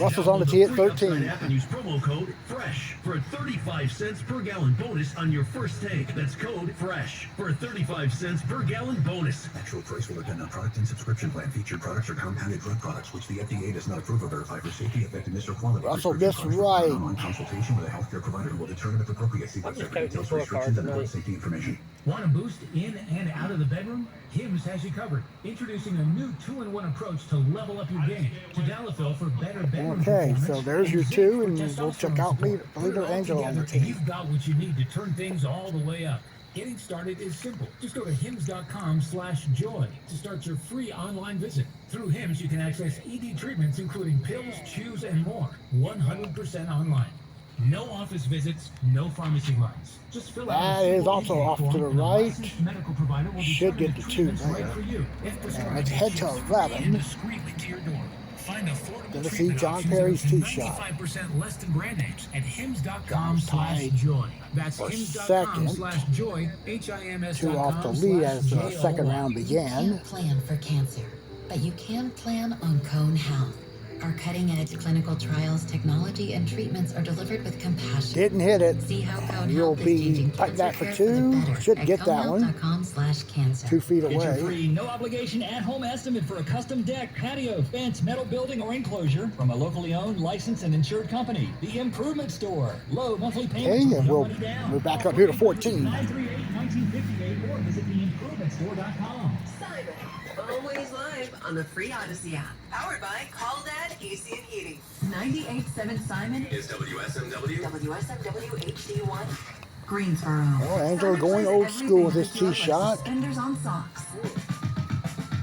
Russell's on the tee at 13.
And use promo code FRESH for a 35 cents per gallon bonus on your first tank. That's code FRESH for a 35 cents per gallon bonus.
Actual price will depend on product and subscription plan. Featured products are compounded drug products, which the FDA does not approve or verify for safety, effectiveness, or quality.
Russell missed right.
On consultation with a healthcare provider will determine if appropriate. See website for details, restrictions, and other safety information.
Want a boost in and out of the bedroom? Hims has you covered. Introducing a new 2-in-1 approach to level up your game. To Dalafil for better bedroom
Okay,
performance.
so there's your 2, and we'll check out Leader Angel on the tee.
You've got what you need to turn things all the way up. Getting started is simple. Just go to hims.com/joy to start your free online visit. Through Hims, you can access ED treatments including pills, chews, and more. 100% online. No office visits, no pharmacy runs. Just fill out
That
a
is
simple
also
intake
off to
form
the
and a
right.
licensed medical provider will
Should
determine
get
the
the 2
treatment's
there.
right for you. If
And
prescribed,
let's
it
head to
ships free
11.
and discreetly to your door. Find affordable
Gonna see
treatment
John
options
Perry's
at up to
tee shot.
95% less than brand names at
John's tied
hims.com/joy. That's
for
hims.com/joy.
Two off the lead as the second round
You
began.
can't plan for cancer, but you can plan on Cone Health. Our cutting-edge clinical trials, technology, and treatments are delivered with compassion.
Didn't hit it.
See how Cone
You'll
Health is
be
changing
putting
cancer
that for
care
2.
the better
Should
at
get that one.
conehealth.com/cancer.
2 feet
Get your
away.
free, no obligation at-home estimate for a custom deck, patio, fence, metal building, or enclosure from a locally owned, licensed, and insured company. The Improvement Store. Low monthly payments.
Okay, and
no
we'll
money down.
move back up here to 14.
938-1958 or visit theimprovementstore.com.
Simon, always live on the free Odyssey app. Powered by Call Dad AC and Heating. 98.7 Simon
Is WSMW?
WSMW HD1. Greensboro.
Oh, Angelo going old school with his tee shot.
Suspenders on socks.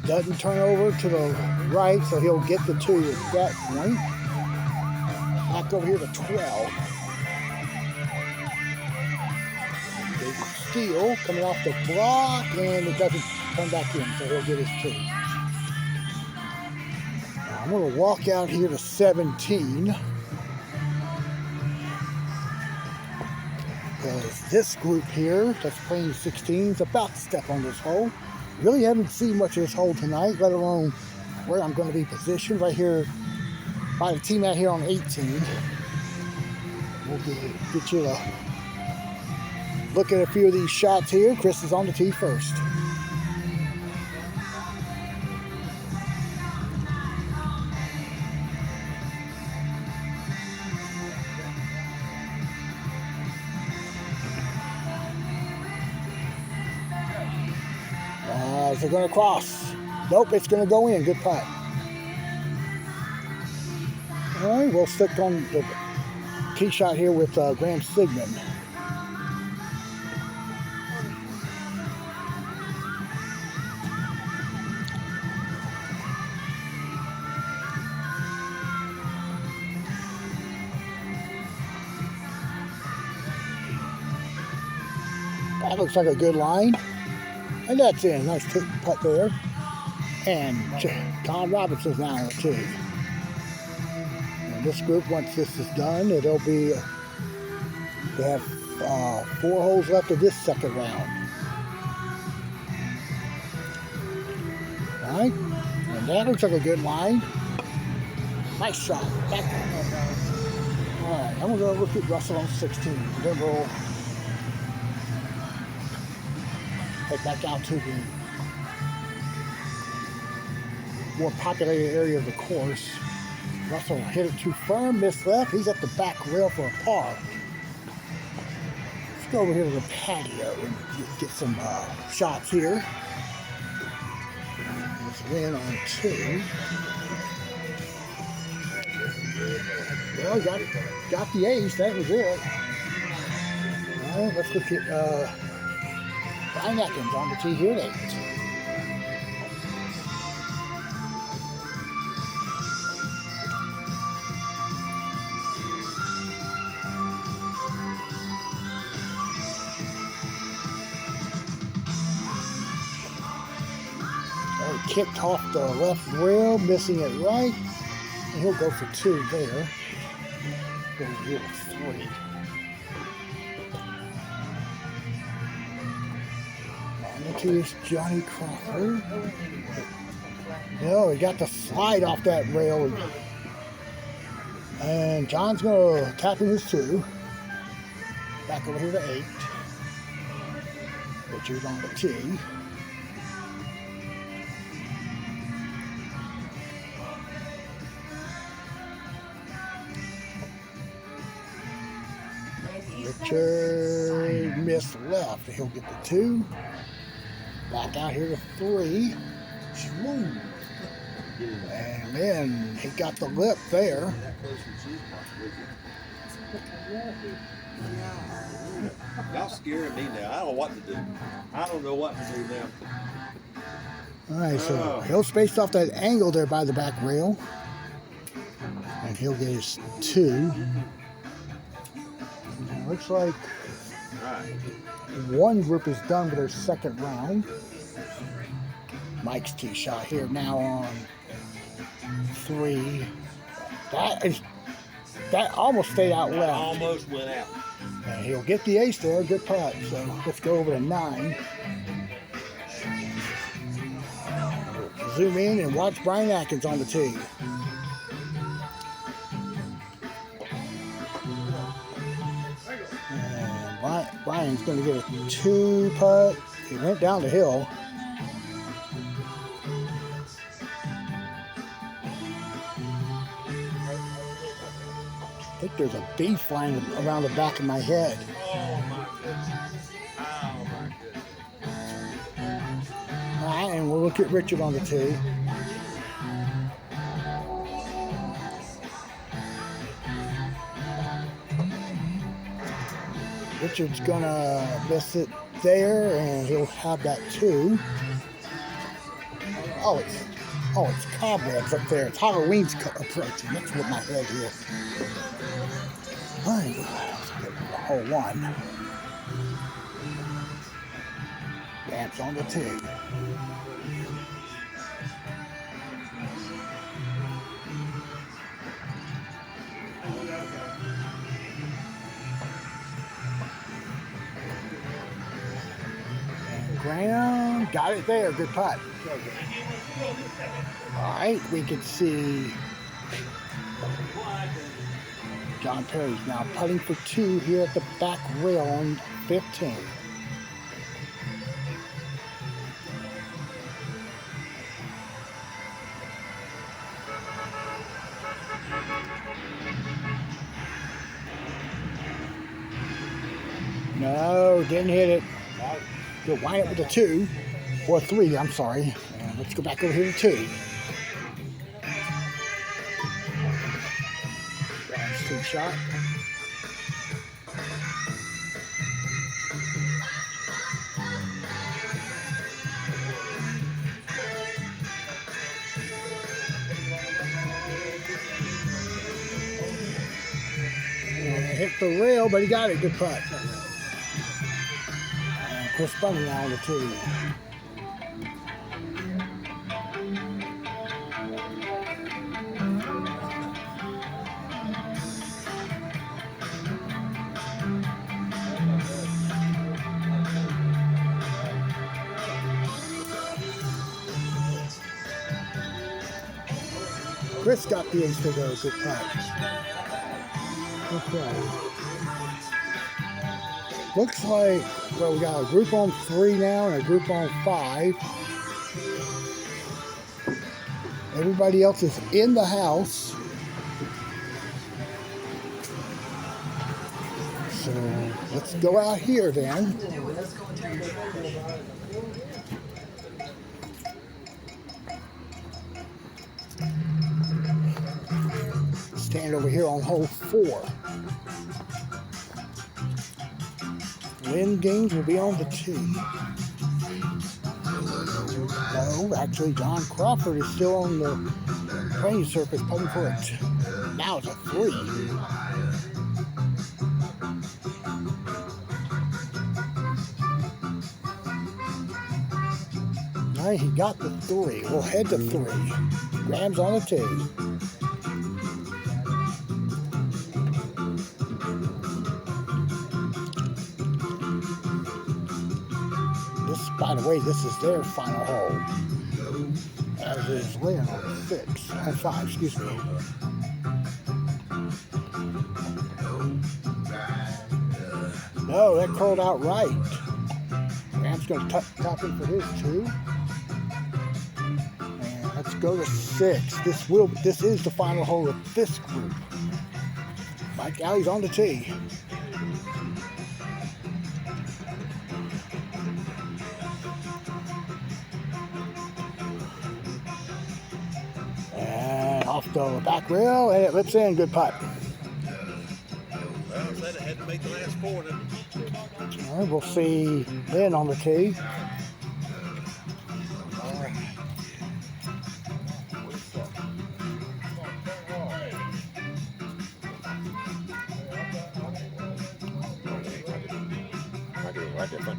Doesn't turn over to the right, so he'll get the 2 at that point. Back over here to 12. Big steal coming off the block, and it doesn't come back in, so he'll get his 2. I'm going to walk out here to 17. Because this group here that's playing 16 is about to step on this hole. Really haven't seen much of this hole tonight, let alone where I'm going to be positioned. Right here by the team out here on 18. We'll get you to look at a few of these shots here. Chris is on the tee first. Is it going to cross? Nope, it's going to go in. Good putt. All right, we'll stick on the tee shot here with Graham Sigmund. That looks like a good line. And that's in. Nice putt there. And Tom Robinson's now on 2. And this group, once this is done, it'll be, they have 4 holes left of this second round. All right. And that looks like a good line. Nice shot. Back. All right. I'm going to go look at Russell on 16. Then we'll head back out to the more populated area of the course. Russell hit it too firm, missed left. He's at the back rail for a par. Let's go over here to the patio and get some shots here. Let's win on 2. Well, got the ace. That was it. All right, let's look at Brian Atkins on the tee here at 8. Oh, he kicked off the left rail, missing it right, and he'll go for 2 there. Go here to 3. Is Johnny Crawford. No, he got the slide off that rail. And John's going to tap in his 2. Back over here to 8. Richard on the tee. Richard missed left. He'll get the 2. Back out here to 3. Smooth. And then he got the lip there.
Y'all scaring me now. I don't know what to do. I don't know what to do now.
All right, so he'll space off that angle there by the back rail. And he'll get his 2. Looks like
Alright.
one group is done with their second round. Mike's tee shot here now on 3. That almost stayed out
That
left.
almost went out.
And he'll get the ace there, good putt. So let's go over to 9. Zoom in and watch Brian Atkins on the tee. And Brian's going to get a 2 putt. He went down the hill. I think there's a bee flying around the back of my head.
Oh my goodness. Oh my goodness.
All right, and we'll look at Richard on the tee. Richard's gonna miss it there, and he'll have that 2. Oh, it's cobwebs up there. It's Halloween's approaching. That's what my head is. All right, let's get the hole 1. Vance on the tee. And Graham got it there. Good putt. All right, we can see John Perry's now putting for 2 here at the back rail on 15. No, didn't hit it. You'll wind up with a 2 or 3. I'm sorry. And let's go back over here to 2. That's 2 shot. And hit the rail, but he got it. Good putt. And Chris Bunny now on the tee. Chris got the ace to go. Good putt. Okay. Looks like, well, we got a group on 3 now and a group on 5. Everybody else is in the house. So let's go out here then. Stand over here on hole 4. Lynn Gaines will be on the tee. No, actually, John Crawford is still on the playing surface putting for it. Now it's a 3. All right, he got the 3. We'll head to 3. Graham's on the tee. By the way, this is their final hole. As is Lynn on 6. On 5, excuse me. No, that curled out right. Graham's going to top in for his 2. And let's go to 6. This is the final hole of this group. Mike Alley's on the tee. Off the back rail, and it lips in. Good putt.
Well, said it had to make the last 4.
All right, we'll see Lynn on the tee.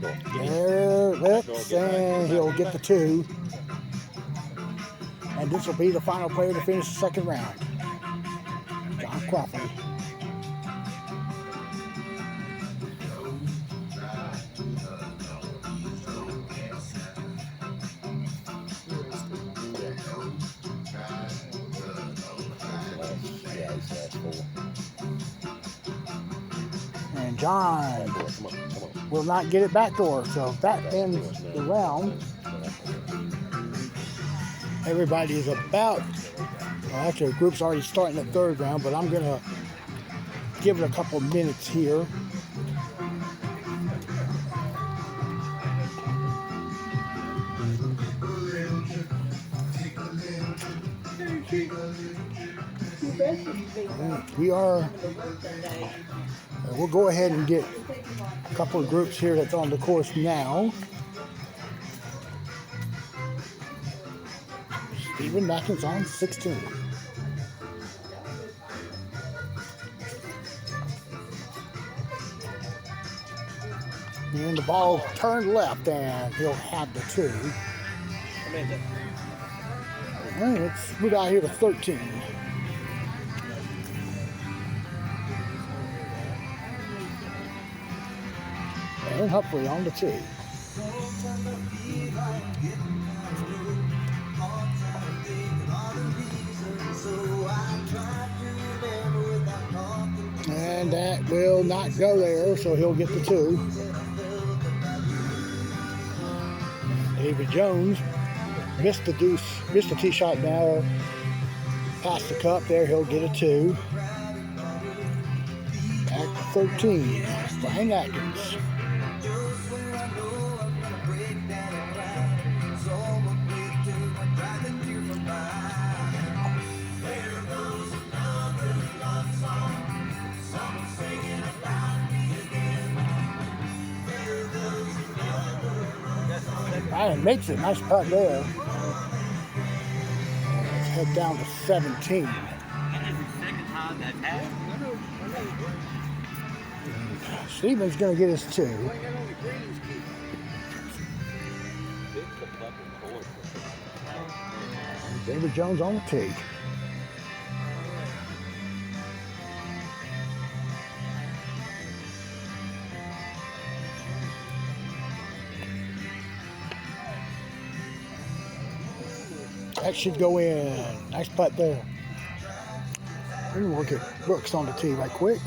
door.
There, lips, and he'll get the 2. And this will be the final player to finish the second round. John Crawford. And John will not get it backdoor, so that ends the round. Everybody is about, well, actually the group's already starting the third round, but I'm gonna give it a couple minutes here. We'll go ahead and get a couple of groups here that's on the course now. Stephen Mackin's on 16. And the ball turned left, and he'll have the 2. All right, let's move out here to 13. And Humphrey on the 2. And that will not go there, so he'll get the 2. David Jones missed the tee shot now. Past the cup there, he'll get a 2. Back to 13, Brian Atkins. Ryan makes it. Nice putt there. Let's head down to 17. Stephen's going to get his 2. David Jones on the tee. That should go in. Nice putt there. And we'll get Brooks on the tee right quick.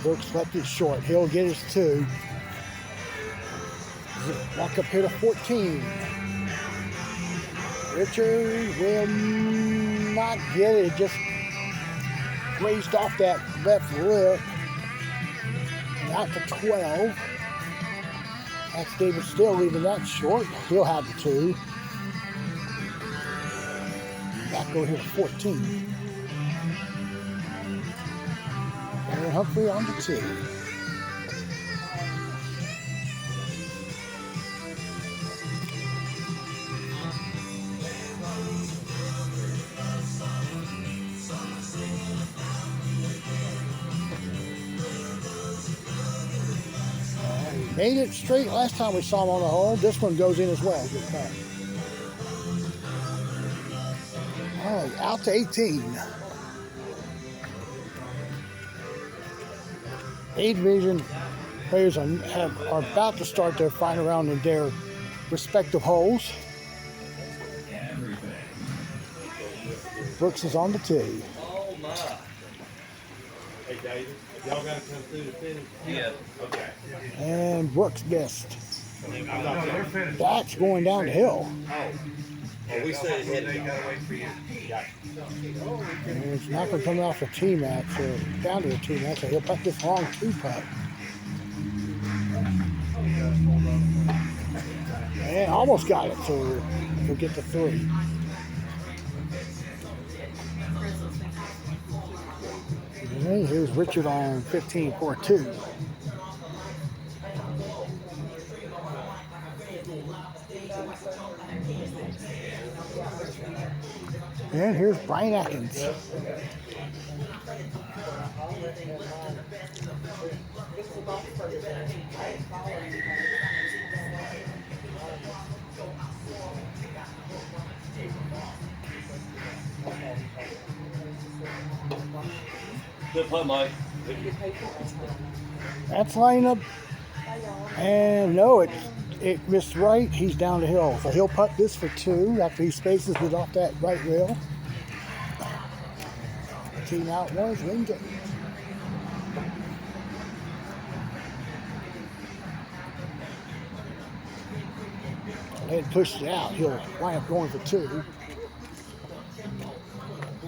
Brooks left it short. He'll get his 2. Walk up here to 14. Richard will not get it. Just raised off that left lip. And out to 12. That's David Still leaving that short. He'll have the 2. Back over here to 14. And Humphrey on the tee. Made it straight last time we saw him on the hole. This one goes in as well. Good putt. All right, out to 18. A division players are about to start their final round in their respective holes. Brooks is on the tee.
Oh my. Hey David, y'all got to come through the finish? Yeah. Okay.
And Brooks missed. That's going down the hill.
Oh, we said it had to go away for you.
And it's not going to come off the tee mat, so down to the tee mat, so he'll putt this long 2 putt. And almost got it, so he'll get the 3. And here's Richard on 15 for 2. And here's Brian Atkins.
Good putt, Mike.
That's lineup. And no, it missed right. He's down the hill. So he'll putt this for 2 after he spaces it off that right rail. Team out was Lincoln. And pushed it out. He'll wind up going for 2.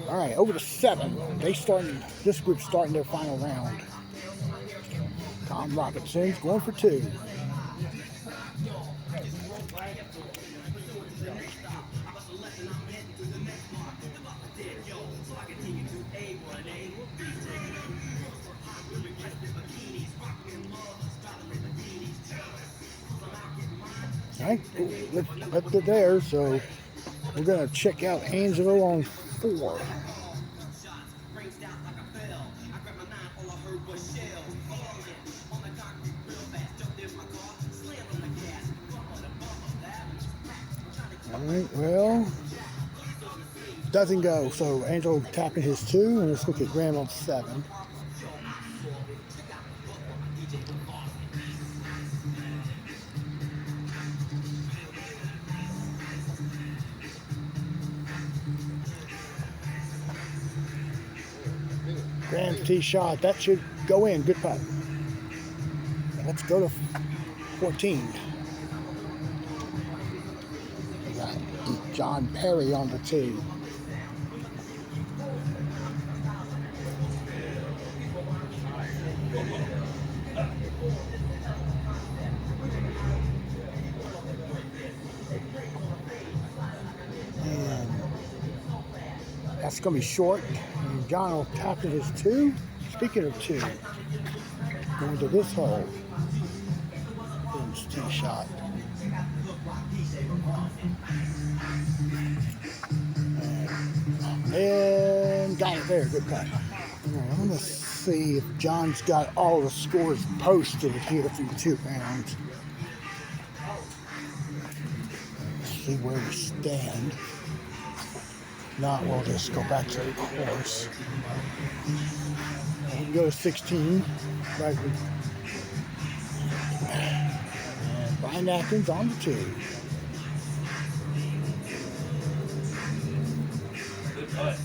All right, over to 7. This group's starting their final round. Tom Robinson's going for 2. All right, left it there, so we're going to check out Angelo on 4. All right, well, doesn't go, so Angelo tapping his 2, and let's look at Graham on 7. Graham's tee shot, that should go in, good putt. Let's go to 14. We got John Perry on the tee. And that's going to be short. And John will tap to his 2. Speaking of 2, going to this hole. His tee shot. And got it there. Good putt. I'm going to see if John's got all the scores posted here through 2 rounds. Let's see where we stand. Not, we'll just go back to the course. We can go to 16. Right. And Brian Atkins on the 2.
Good putt.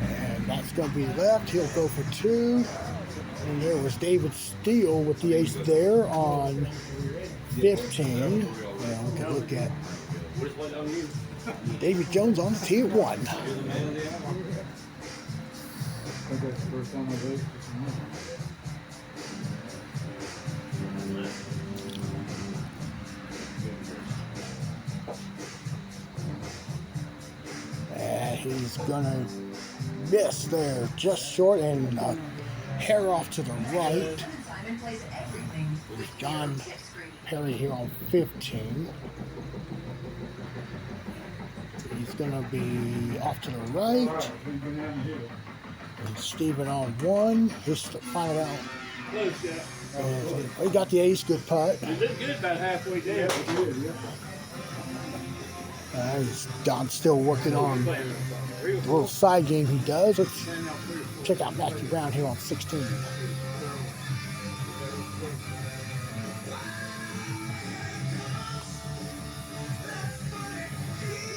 And that's going to be left. He'll go for 2. And there was David Steele with the ace there on 15. And we can look at David Jones on the tee at 1. And he's gonna miss there, just short, and hair off to the right. There's John Perry here on 15. He's going to be off to the right. And Stephen on 1. This is the final round. And he got the ace, good putt.
You did good about halfway down.
Don's still working on the little side game he does. Let's check out Matthew Brown here on 16.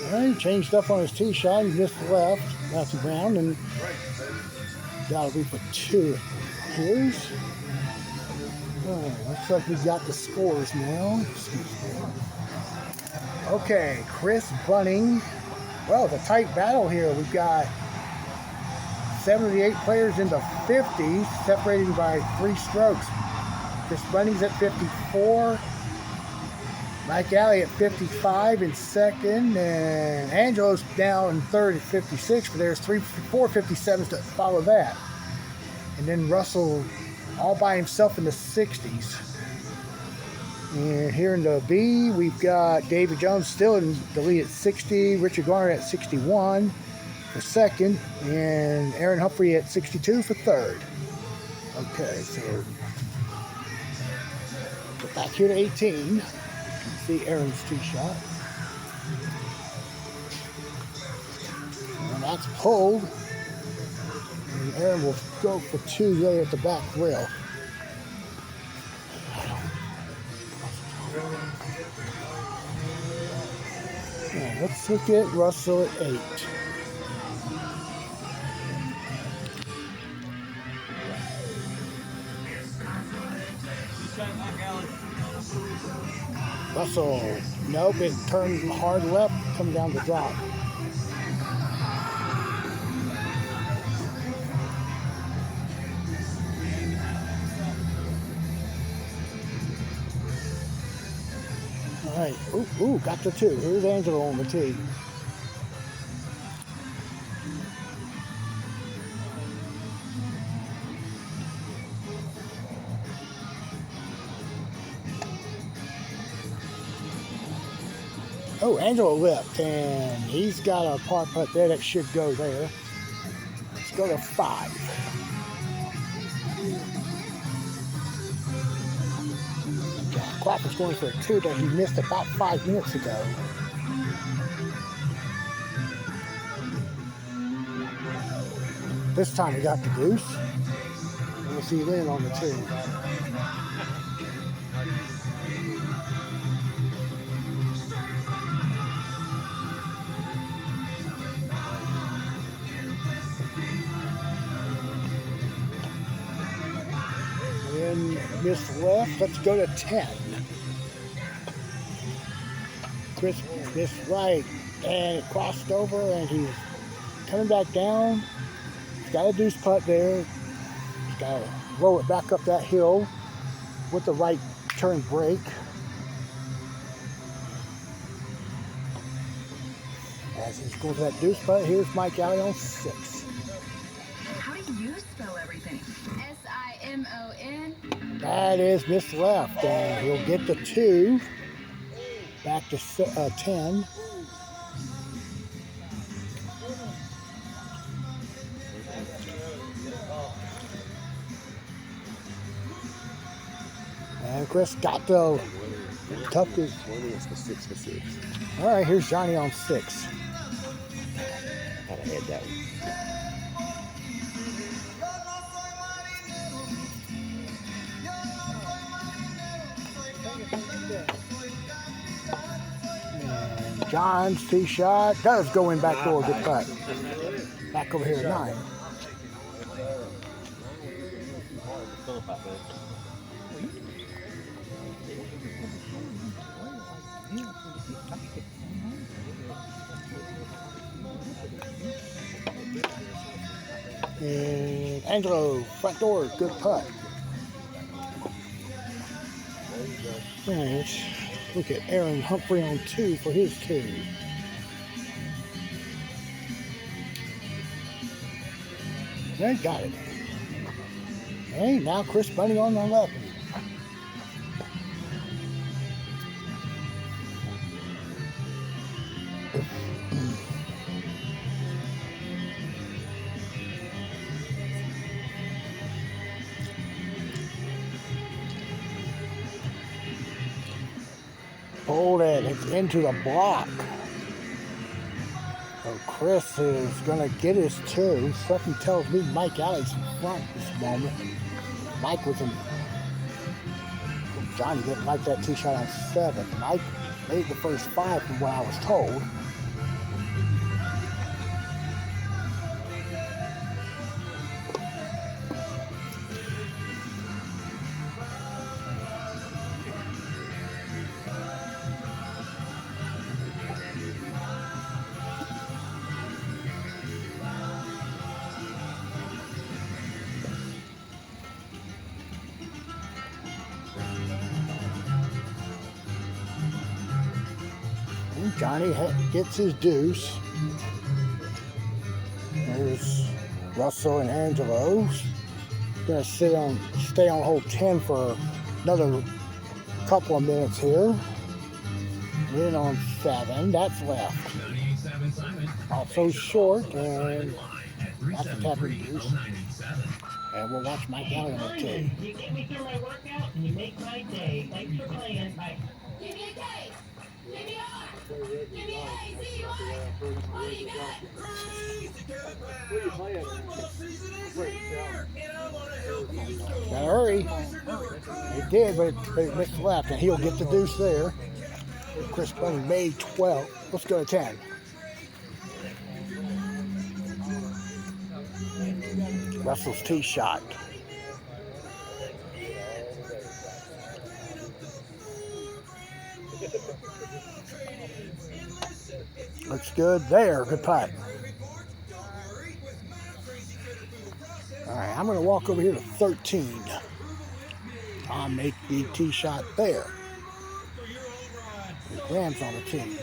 All right, changed up on his tee shot. He missed the left, Matthew Brown, and that'll be for 2. Here's. Looks like we got the scores now. Excuse me. Okay, Chris Bunning. Well, it's a tight battle here. We've got 78 players in the 50s, separated by 3 strokes. Chris Bunning's at 54. Mike Alley at 55 in second, and Angelo's down in third at 56, but there's 4 57s to follow that. And then Russell all by himself in the 60s. And here in the B, we've got David Jones still in the lead at 60, Richard Garner at 61 for second, and Aaron Humphrey at 62 for third. Okay, so back here to 18. You can see Aaron's tee shot. And that's pulled. And Aaron will go for 2 there at the back rail. Now, let's look at Russell at 8. Russell, nope, it turned hard left, come down the drop. All right, ooh, got the 2. Here's Angelo on the tee. Oh, Angelo lipped, and he's got a par putt there that should go there. Let's go to 5. Crawford's going for a 2 that he missed about 5 minutes ago. This time he got the deuce. And we'll see Lynn on the 2. Missed left. Let's go to 10. Chris missed right, and it crossed over, and he's coming back down. He's got a deuce putt there. He's got to roll it back up that hill with the right turn brake. As he's going to that deuce putt, here's Mike Alley on 6.
How do you spell everything?
S-I-M-O-N.
That is missed left, and he'll get the 2 back to 10. And Chris got the tuck his. All right, here's Johnny on 6.
Gotta head that one.
And John's tee shot does go in back door, good putt. Back over here at 9. And Angelo, front door, good putt. Let's look at Aaron Humphrey on 2 for his 2. They got it. Hey, now Chris Bunny on 11. Hold it, it's into the block. So Chris is going to get his 2. Something tells me Mike Alley's in front this moment. Mike was in. Johnny didn't like that tee shot on 7. Mike made the first 5 from what I was told. Johnny gets his deuce. There's Russell and Angelo. Gonna stay on hole 10 for another couple of minutes here. In on 7, that's left. Also short, and that's a tapping deuce. And we'll watch Mike Allen on the tee.
You get me through my workout and you make my day. Thanks for playing. Bye.
Give me a K. Give me R. Give me an A. C. Y. What do you got?
Gotta hurry. It did, but it missed left, and he'll get the deuce there. Chris Bunning made 12. Let's go to 10. Russell's tee shot. Looks good there. Good putt. All right, I'm going to walk over here to 13. I'll make the tee shot there. Rams on the tee.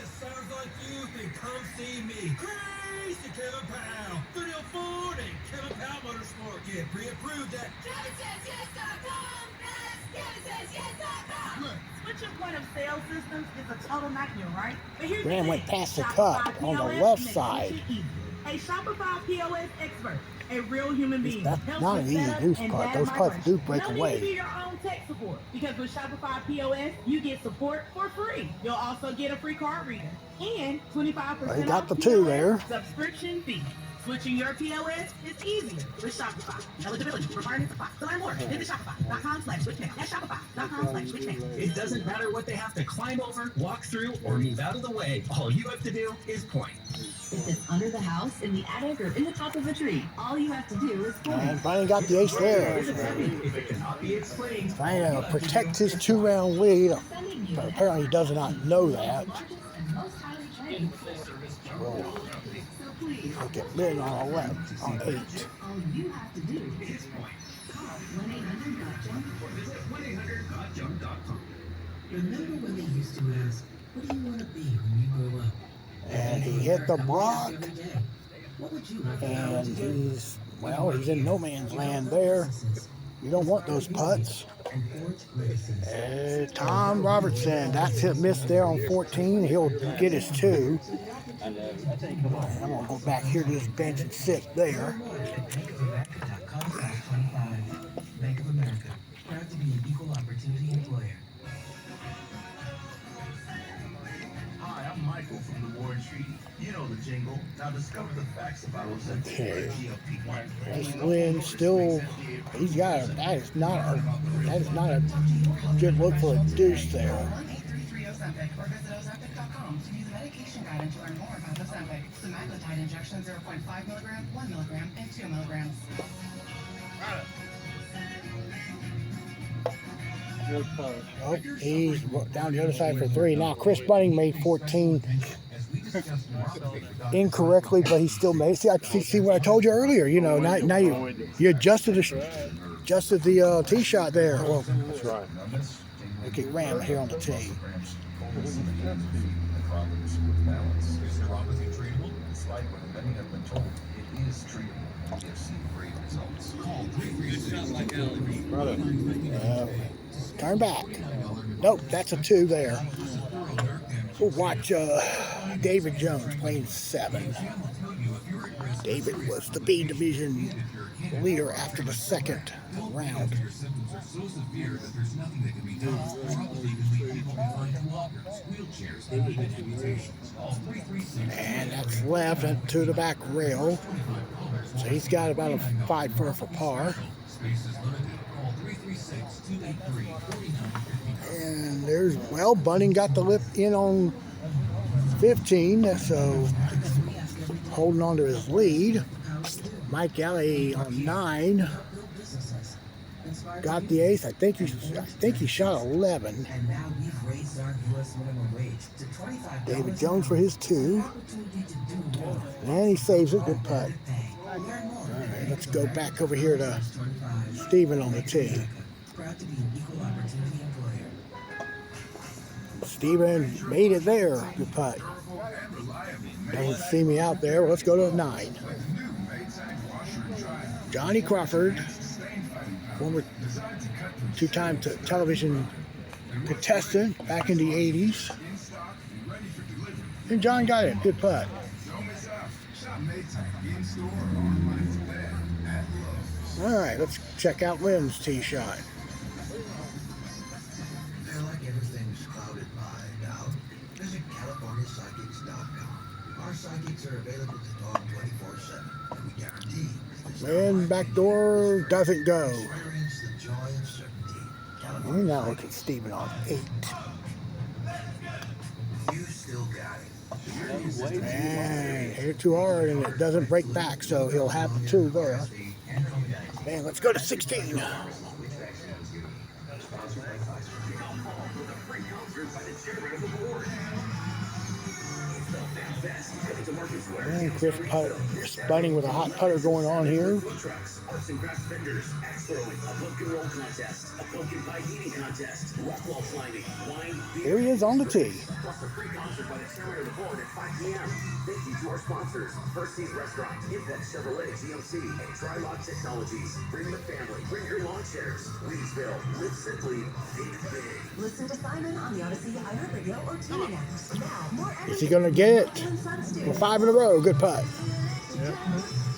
Switching point of sale systems is a total nightmare, right? But here's
Graham went past the cut on the left side.
A Shopify POS expert, a real human being.
That's not an easy deuce putt. Those putts do break
No need to
away.
do your own tech support, because with Shopify POS, you get support for free. You'll also get a free card reader and 25%
He got
off
the two
POS
there.
subscription fee. Switching your POS is easier with Shopify. Eligibility requirements apply. To learn more, visit shopify.com/switchmail. That's shopify.com/switchmail.
It doesn't matter what they have to climb over, walk through, or move out of the way. All you have to do is point.
If it's under the house, in the attic, or in the top of a tree, all you have to do is point.
And Brian got the ace there.
If it cannot be explained,
Trying to protect his 2-round lead, but apparently he does not know that. We'll get mid on 11, on 8.
All you have to do is point. Call 1-800-GOT-JUMP or visit 1-800-GOT-JUMP.com.
Remember when they used to ask, what do you want to be when you grow up?
And he hit the block.
What would you like?
And he's in no man's land there. You don't want those putts. Tom Robertson, that's hit miss there on 14. He'll get his 2. I'm going to go back here to this bench and sit there.
Bank of America, proud to be an equal opportunity employer.
Hi, I'm Michael from the Warren Treaty. You know the jingle. Now discover the facts about Ozempic.
Okay. Nice win. Still, he's got a. That is not a good look for a deuce there.
Or visit Ozempic.com to view the medication guide to learn more about Ozempic. Semaglutide injection 0.5 milligram, 1 milligram, and 2 milligrams.
Oh, he's down the other side for 3. Now Chris Bunning made 14 incorrectly, but he still made. See what I told you earlier. You know, now you adjusted the tee shot there. Well, that's right. Look at Ram here on the tee. Turn back. Nope, that's a 2 there. We'll watch David Jones playing 7. David was the B division leader after the second round. And that's left and to the back rail. So he's got about a 5 for par. And there's, well, Bunning got the lip in on 15, so holding on to his lead. Mike Alley on 9 got the ace. I think he shot 11. David Jones for his 2, and he saves it. Good putt. All right, let's go back over here to Steven on the tee. Steven made it there. Good putt. Doesn't see me out there. Let's go to 9. Johnny Crawford. former two-time television contestant back in the 80s. And John got it. Good putt. All right, let's check out Lynn's tee shot.
Feel like everything's clouded by doubt? Visit CaliforniaPsychics.com. Our psychics are available to talk 24/7, and we guarantee
Lynn back door doesn't go.
experience the joy of certainty.
We now look at Steven on 8.
You still got it.
And hit it too hard and it doesn't break back, so he'll have the 2 there. And let's go to 16. And Chris spinning with a hot putter going on here. Here he is on the tee.
Thank you to our sponsors, First Seas Restaurant, Impact Chevrolet GMC, and Trilog Technologies. Bring the family, bring your lawn chairs. Leesville, live simply, think big.
Listen to Simon on the Odyssey, iHeartRadio, or TuneIn apps. Now, more
Is he going to get it? For 5 in a row. Good putt.
Yep.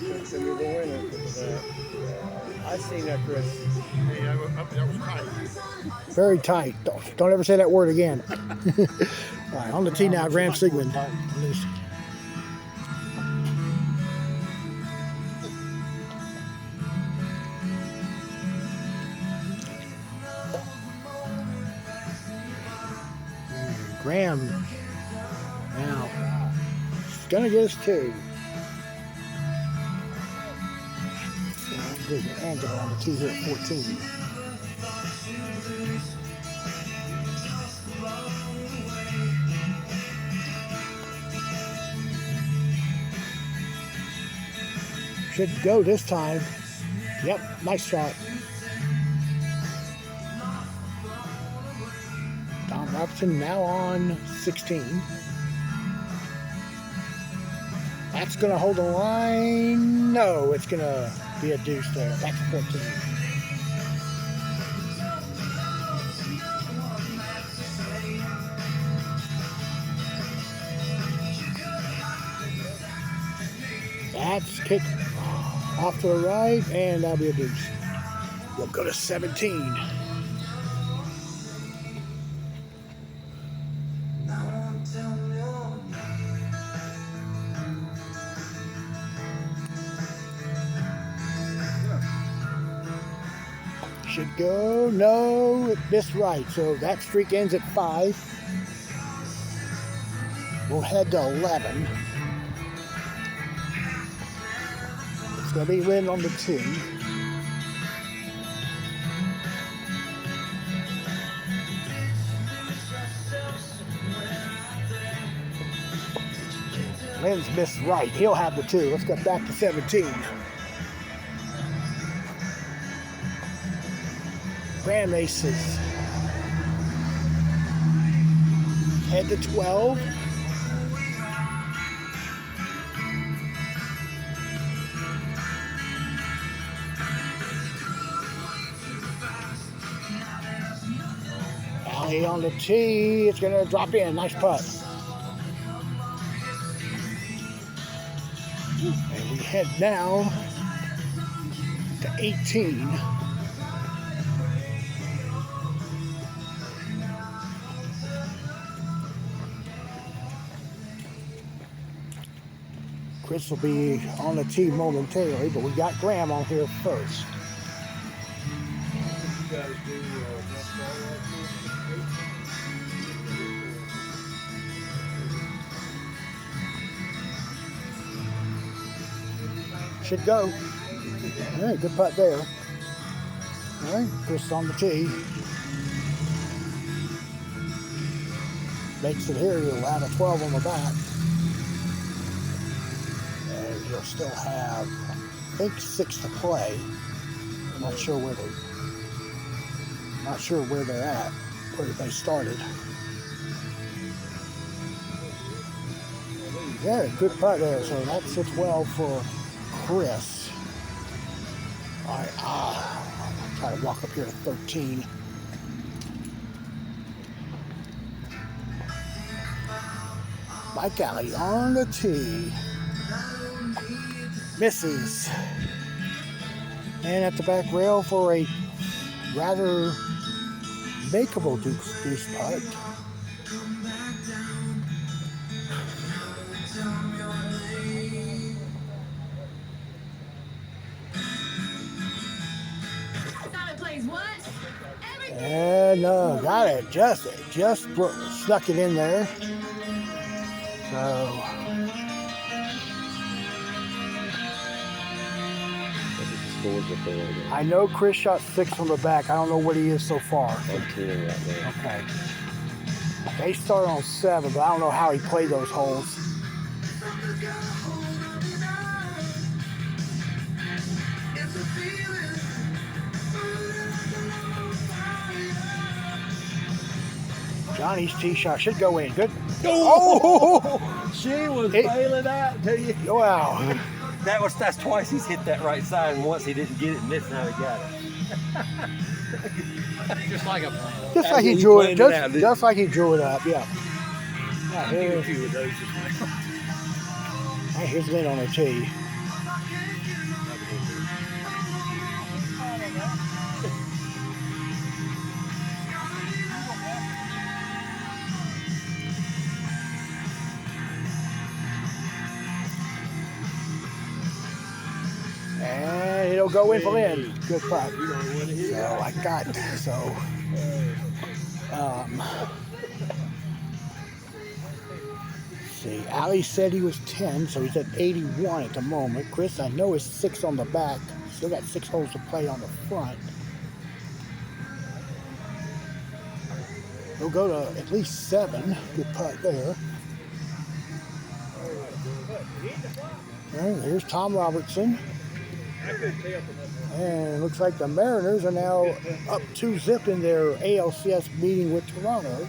That's gonna be the winner for that. I seen that, Chris.
Hey, that was tight.
Very tight. Don't ever say that word again. All right, on the tee now, Graham Sigmund. Graham now he's gonna get his 2. Good Angela on the tee here at 14. Should go this time. Yep, nice shot. Tom Robinson now on 16. That's going to hold the line. No, it's going to be a deuce there. Back to 14. That's kicked off to the right, and that'll be a deuce. We'll go to 17. Should go. No, it missed right. So that streak ends at 5. We'll head to 11. It's going to be Lynn on the tee. Lynn's missed right. He'll have the 2. Let's get back to 17. Graham aces. Head to 12. Alley on the tee. It's going to drop in. Nice putt. And we head now to 18. Chris will be on the tee momentarily, but we got Graham on here first. Should go. All right, good putt there. All right, Chris on the tee. Makes it here, he'll have a 12 on the back. And he'll still have, I think, 6 to play. I'm not sure where they're at, where they started. Yeah, good putt there. So that's a 12 for Chris. All right, Try to walk up here to 13. Mike Alley on the tee. Misses. And at the back rail for a rather makeable deuce putt. And got it. Just snuck it in there. So I know Chris shot 6 on the back. I don't know what he is so far.
I'm 10 right now.
Okay. They started on 7, but I don't know how he played those holes. Johnny's tee shot should go in. Good.
Oh! She was bailing out to you.
Wow.
That's twice he's hit that right side, and once he didn't get it, and this time he got it.
Just like
he drew it. Just like he drew it up. Yeah. Here's Lynn on the tee. And it'll go in for Lynn. Good putt. So I got see, Ali said he was 10, so he's at 81 at the moment. Chris, I know, is 6 on the back. Still got 6 holes to play on the front. He'll go to at least 7. Good putt there. And here's Tom Robertson. And it looks like the Mariners are now up 2-0 in their ALCS meeting with Toronto.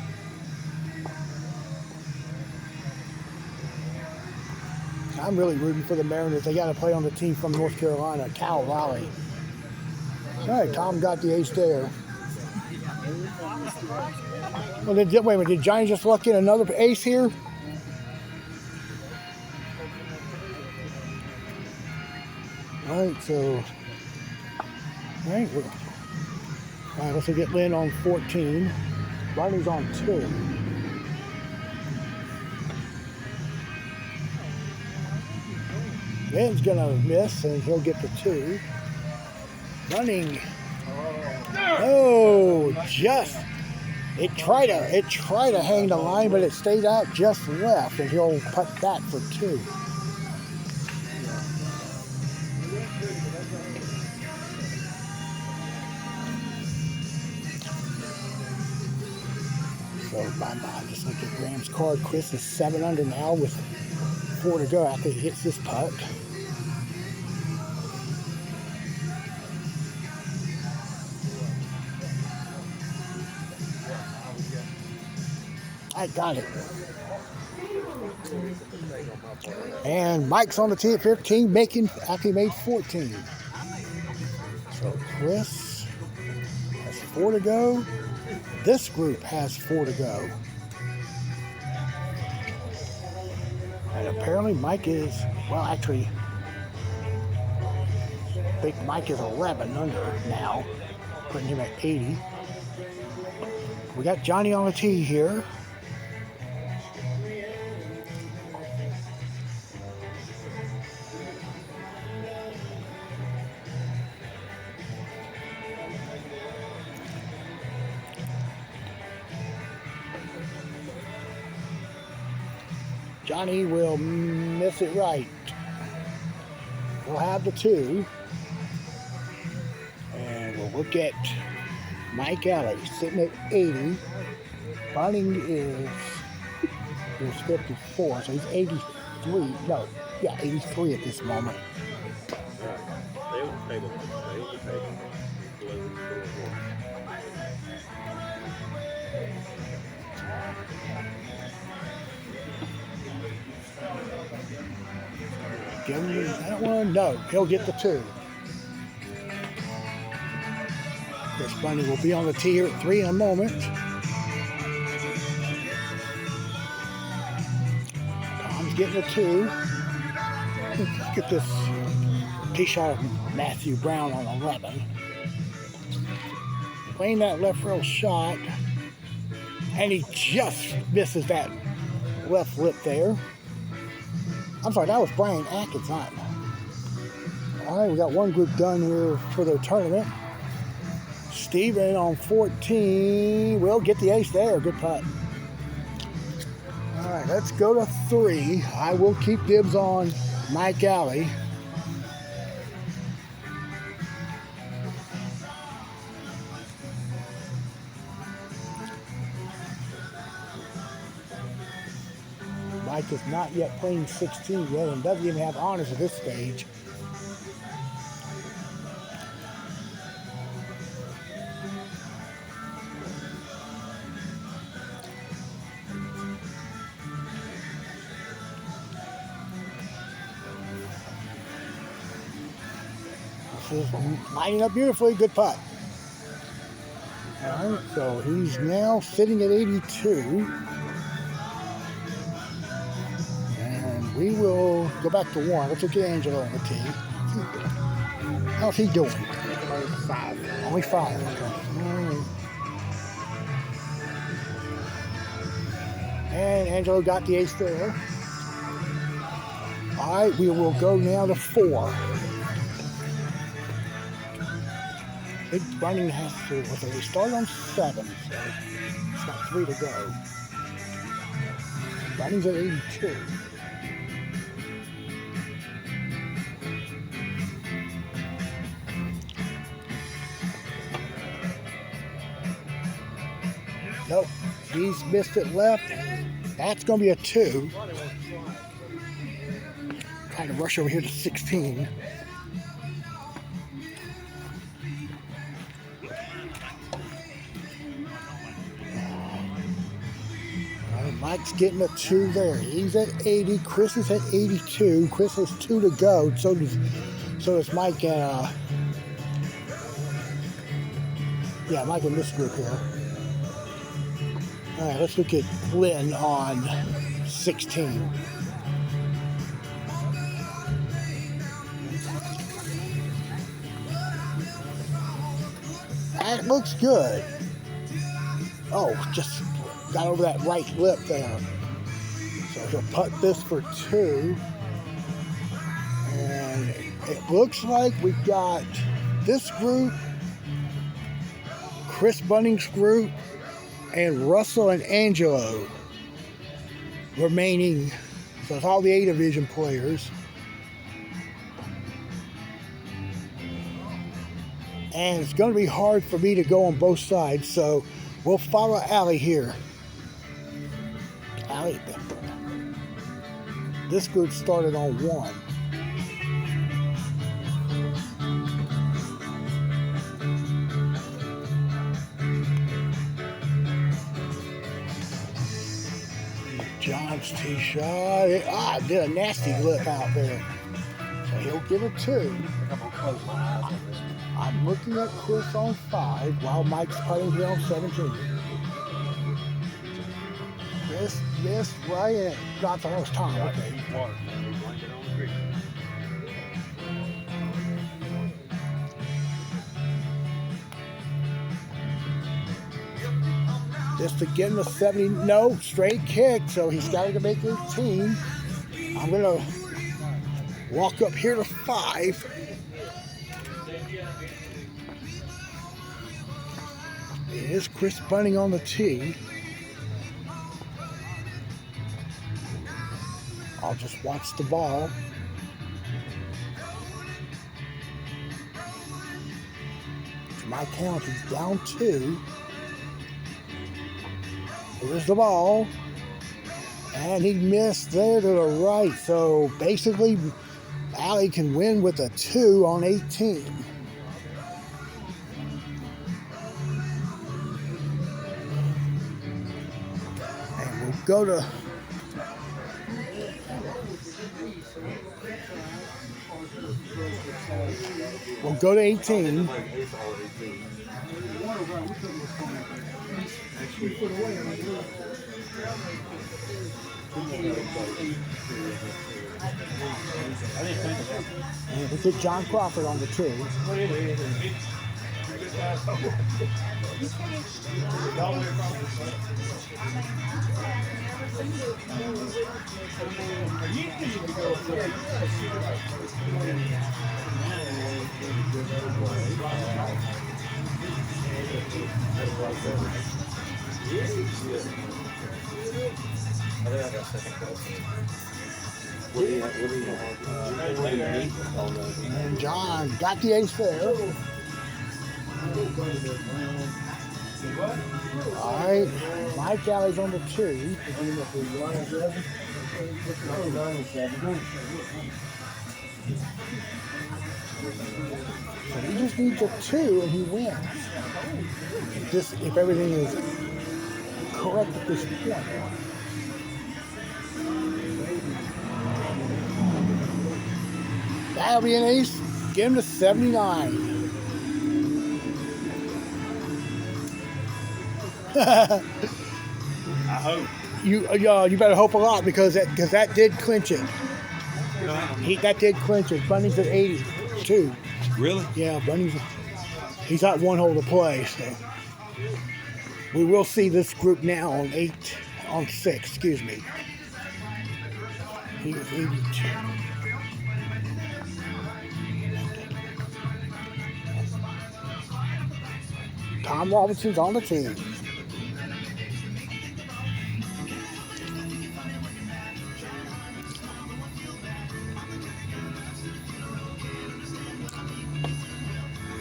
I'm really rooting for the Mariners. They got to play on the team from North Carolina, Cal Raleigh. All right, Tom got the ace there. Well, wait a minute, did Johnny just luck in another ace here? All right, so, all right, let's get Lynn on 14. Ronnie's on 2. Lynn's gonna miss, and he'll get the 2. Running. Oh, it tried to hang the line, but it stayed out just left, and he'll putt back for 2. So, just look at Graham's card. Chris is 7 under now with 4 to go after he hits this putt. I got it. And Mike's on the tee at 15, after he made 14. So Chris has 4 to go. This group has 4 to go. And apparently Mike is, well, actually, I think Mike is 11 under now, putting him at 80. We got Johnny on the tee here. Johnny will miss it right. We'll have the 2. And we'll look at Mike Alley sitting at 80. Bunning is 54, so he's 83. No, yeah, 83 at this moment. Give him that one. No, he'll get the 2. Bunny will be on the tee here at 3 in a moment. Tom's getting a 2. Let's get this tee shot of Matthew Brown on 11. Playing that left rail shot, and he just misses that left lip there. I'm sorry, that was Brian Atkins, not. All right, we got one group done here for the tournament. Steven on 14 will get the ace there. Good putt. All right, let's go to 3. I will keep dibs on Mike Alley. Mike is not yet playing 16 yet and doesn't even have honors at this stage. This is lining up beautifully. Good putt. All right, so he's now sitting at 82. We will go back to 1. Let's look at Angelo on the tee. How's he doing?
Only 5.
Only 5. Okay. All right. And Angelo got the ace there. All right, we will go now to 4. Big Bunny has to. Okay, we start on 7, so it's got 3 to go. Bunny's at 82. Nope, he's missed it left. That's going to be a 2. Trying to rush over here to 16. Mike's getting a 2 there. He's at 80. Chris is at 82. Chris has 2 to go. So does Mike. Yeah, Mike in this group here. All right, let's look at Glenn on 16. That looks good. Oh, just got over that right lip there. So he'll putt this for 2. And it looks like we've got this group, Chris Bunning's group, and Russell and Angelo remaining. So it's all the A division players. And it's going to be hard for me to go on both sides, so we'll follow Allie here. Allie, this group started on 1. John's tee shot. Did a nasty lip out there. So he'll get a 2. I'm looking at Chris on 5 while Mike's putting here on 17. This right in. Got the most time. Okay. Just to get him a 70, no, straight kick, so he's got to make 18. I'm going to walk up here to 5. It is Chris Bunning on the tee. I'll just watch the ball. To my count, he's down 2. Here's the ball, and he missed there to the right. So basically, Allie can win with a 2 on 18. And we'll go to And we get John Crawford on the 2. And John got the ace there. All right, Mike Alley's on the 2. So he just needs a 2 and he wins. If everything is correct at this point. That'll be an ace. Get him to 79.
I hope.
You better hope a lot because that did clinch it. That did clinch it. Bunny's at 82.
Really?
Yeah, he's got 1 hole to play. So we will see this group now on 6. Excuse me. He's 82. Tom Robinson's on the team.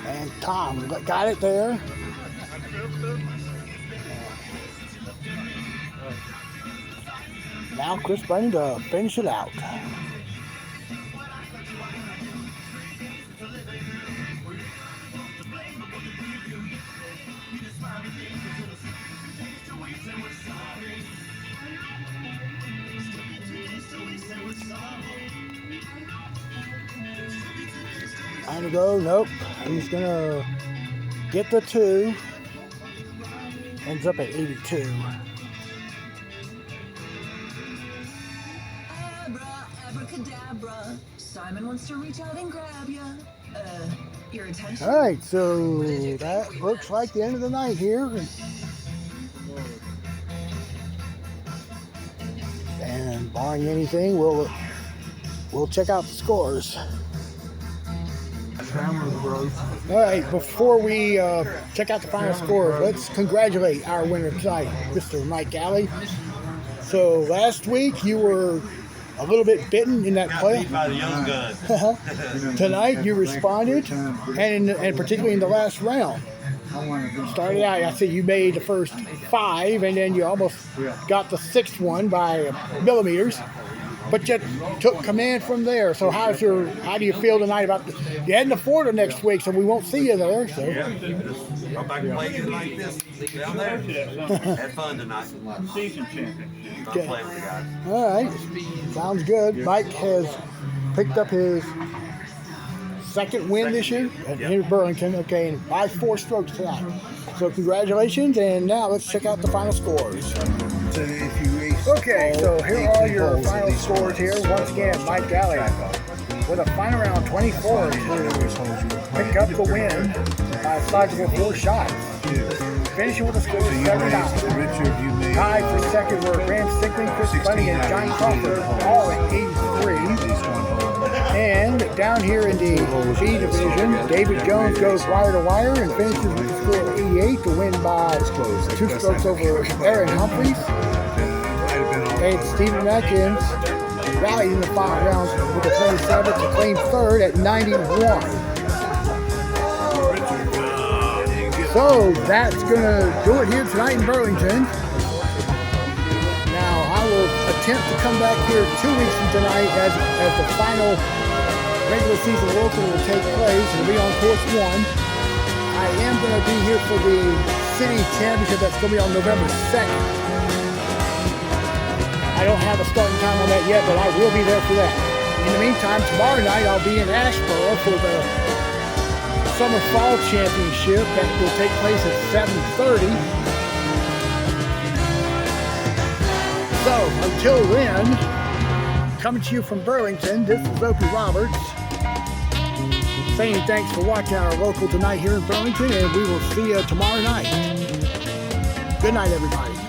And Tom got it there. Now Chris Bunny to finish it out. Time to go. Nope. He's gonna get the 2. Ends up at 82.
Abracadabra. Simon wants to reach out and grab ya. Your attention.
All right, so that looks like the end of the night here. And barring anything, we'll check out the scores. All right, before we check out the final score, let's congratulate our winner tonight, Mr. Mike Alley. So last week you were a little bit bitten in that play.
Beat by the young gun.
Tonight you responded, and particularly in the last round. Started out, I said you made the first 5, and then you almost got the 6th one by millimeters. But you took command from there. So how do you feel tonight about you're heading to Florida next week, so we won't see you there. So
Come back and play like this down there. Had fun tonight. Season champion.
Okay.
Playing with the guys.
All right, sounds good. Mike has picked up his 2nd win this year in Burlington. Okay, and by 4 strokes tonight. So congratulations, and now let's check out the final scores. Okay, so here are your final scores here. Once again, Mike Alley with a final round 24 to pick up the win by a sizable 4 shots. Finishing with a score of 79. Tied for 2nd were Graham Sickling, Chris Bunny, and John Crawford, all at 83. And down here in the B division, David Jones goes wire to wire and finishes with a score of 88 to win by 2 strokes over Aaron Humphreys. And Stephen Atkins rallied in the 5 rounds with a 27 to claim 3rd at 91. So that's going to do it here tonight in Burlington. Now I will attempt to come back here 2 weeks from tonight as the final regular season local will take place and be on course 1. I am going to be here for the city championship that's going to be on November 2nd. I don't have a starting time on that yet, but I will be there for that. In the meantime, tomorrow night I'll be in Asheboro for the Summer Fall Championship that will take place at 7:30. So until then, coming to you from Burlington, this is Opie Roberts saying thanks for watching our local tonight here in Burlington, and we will see you tomorrow night. Good night, everybody.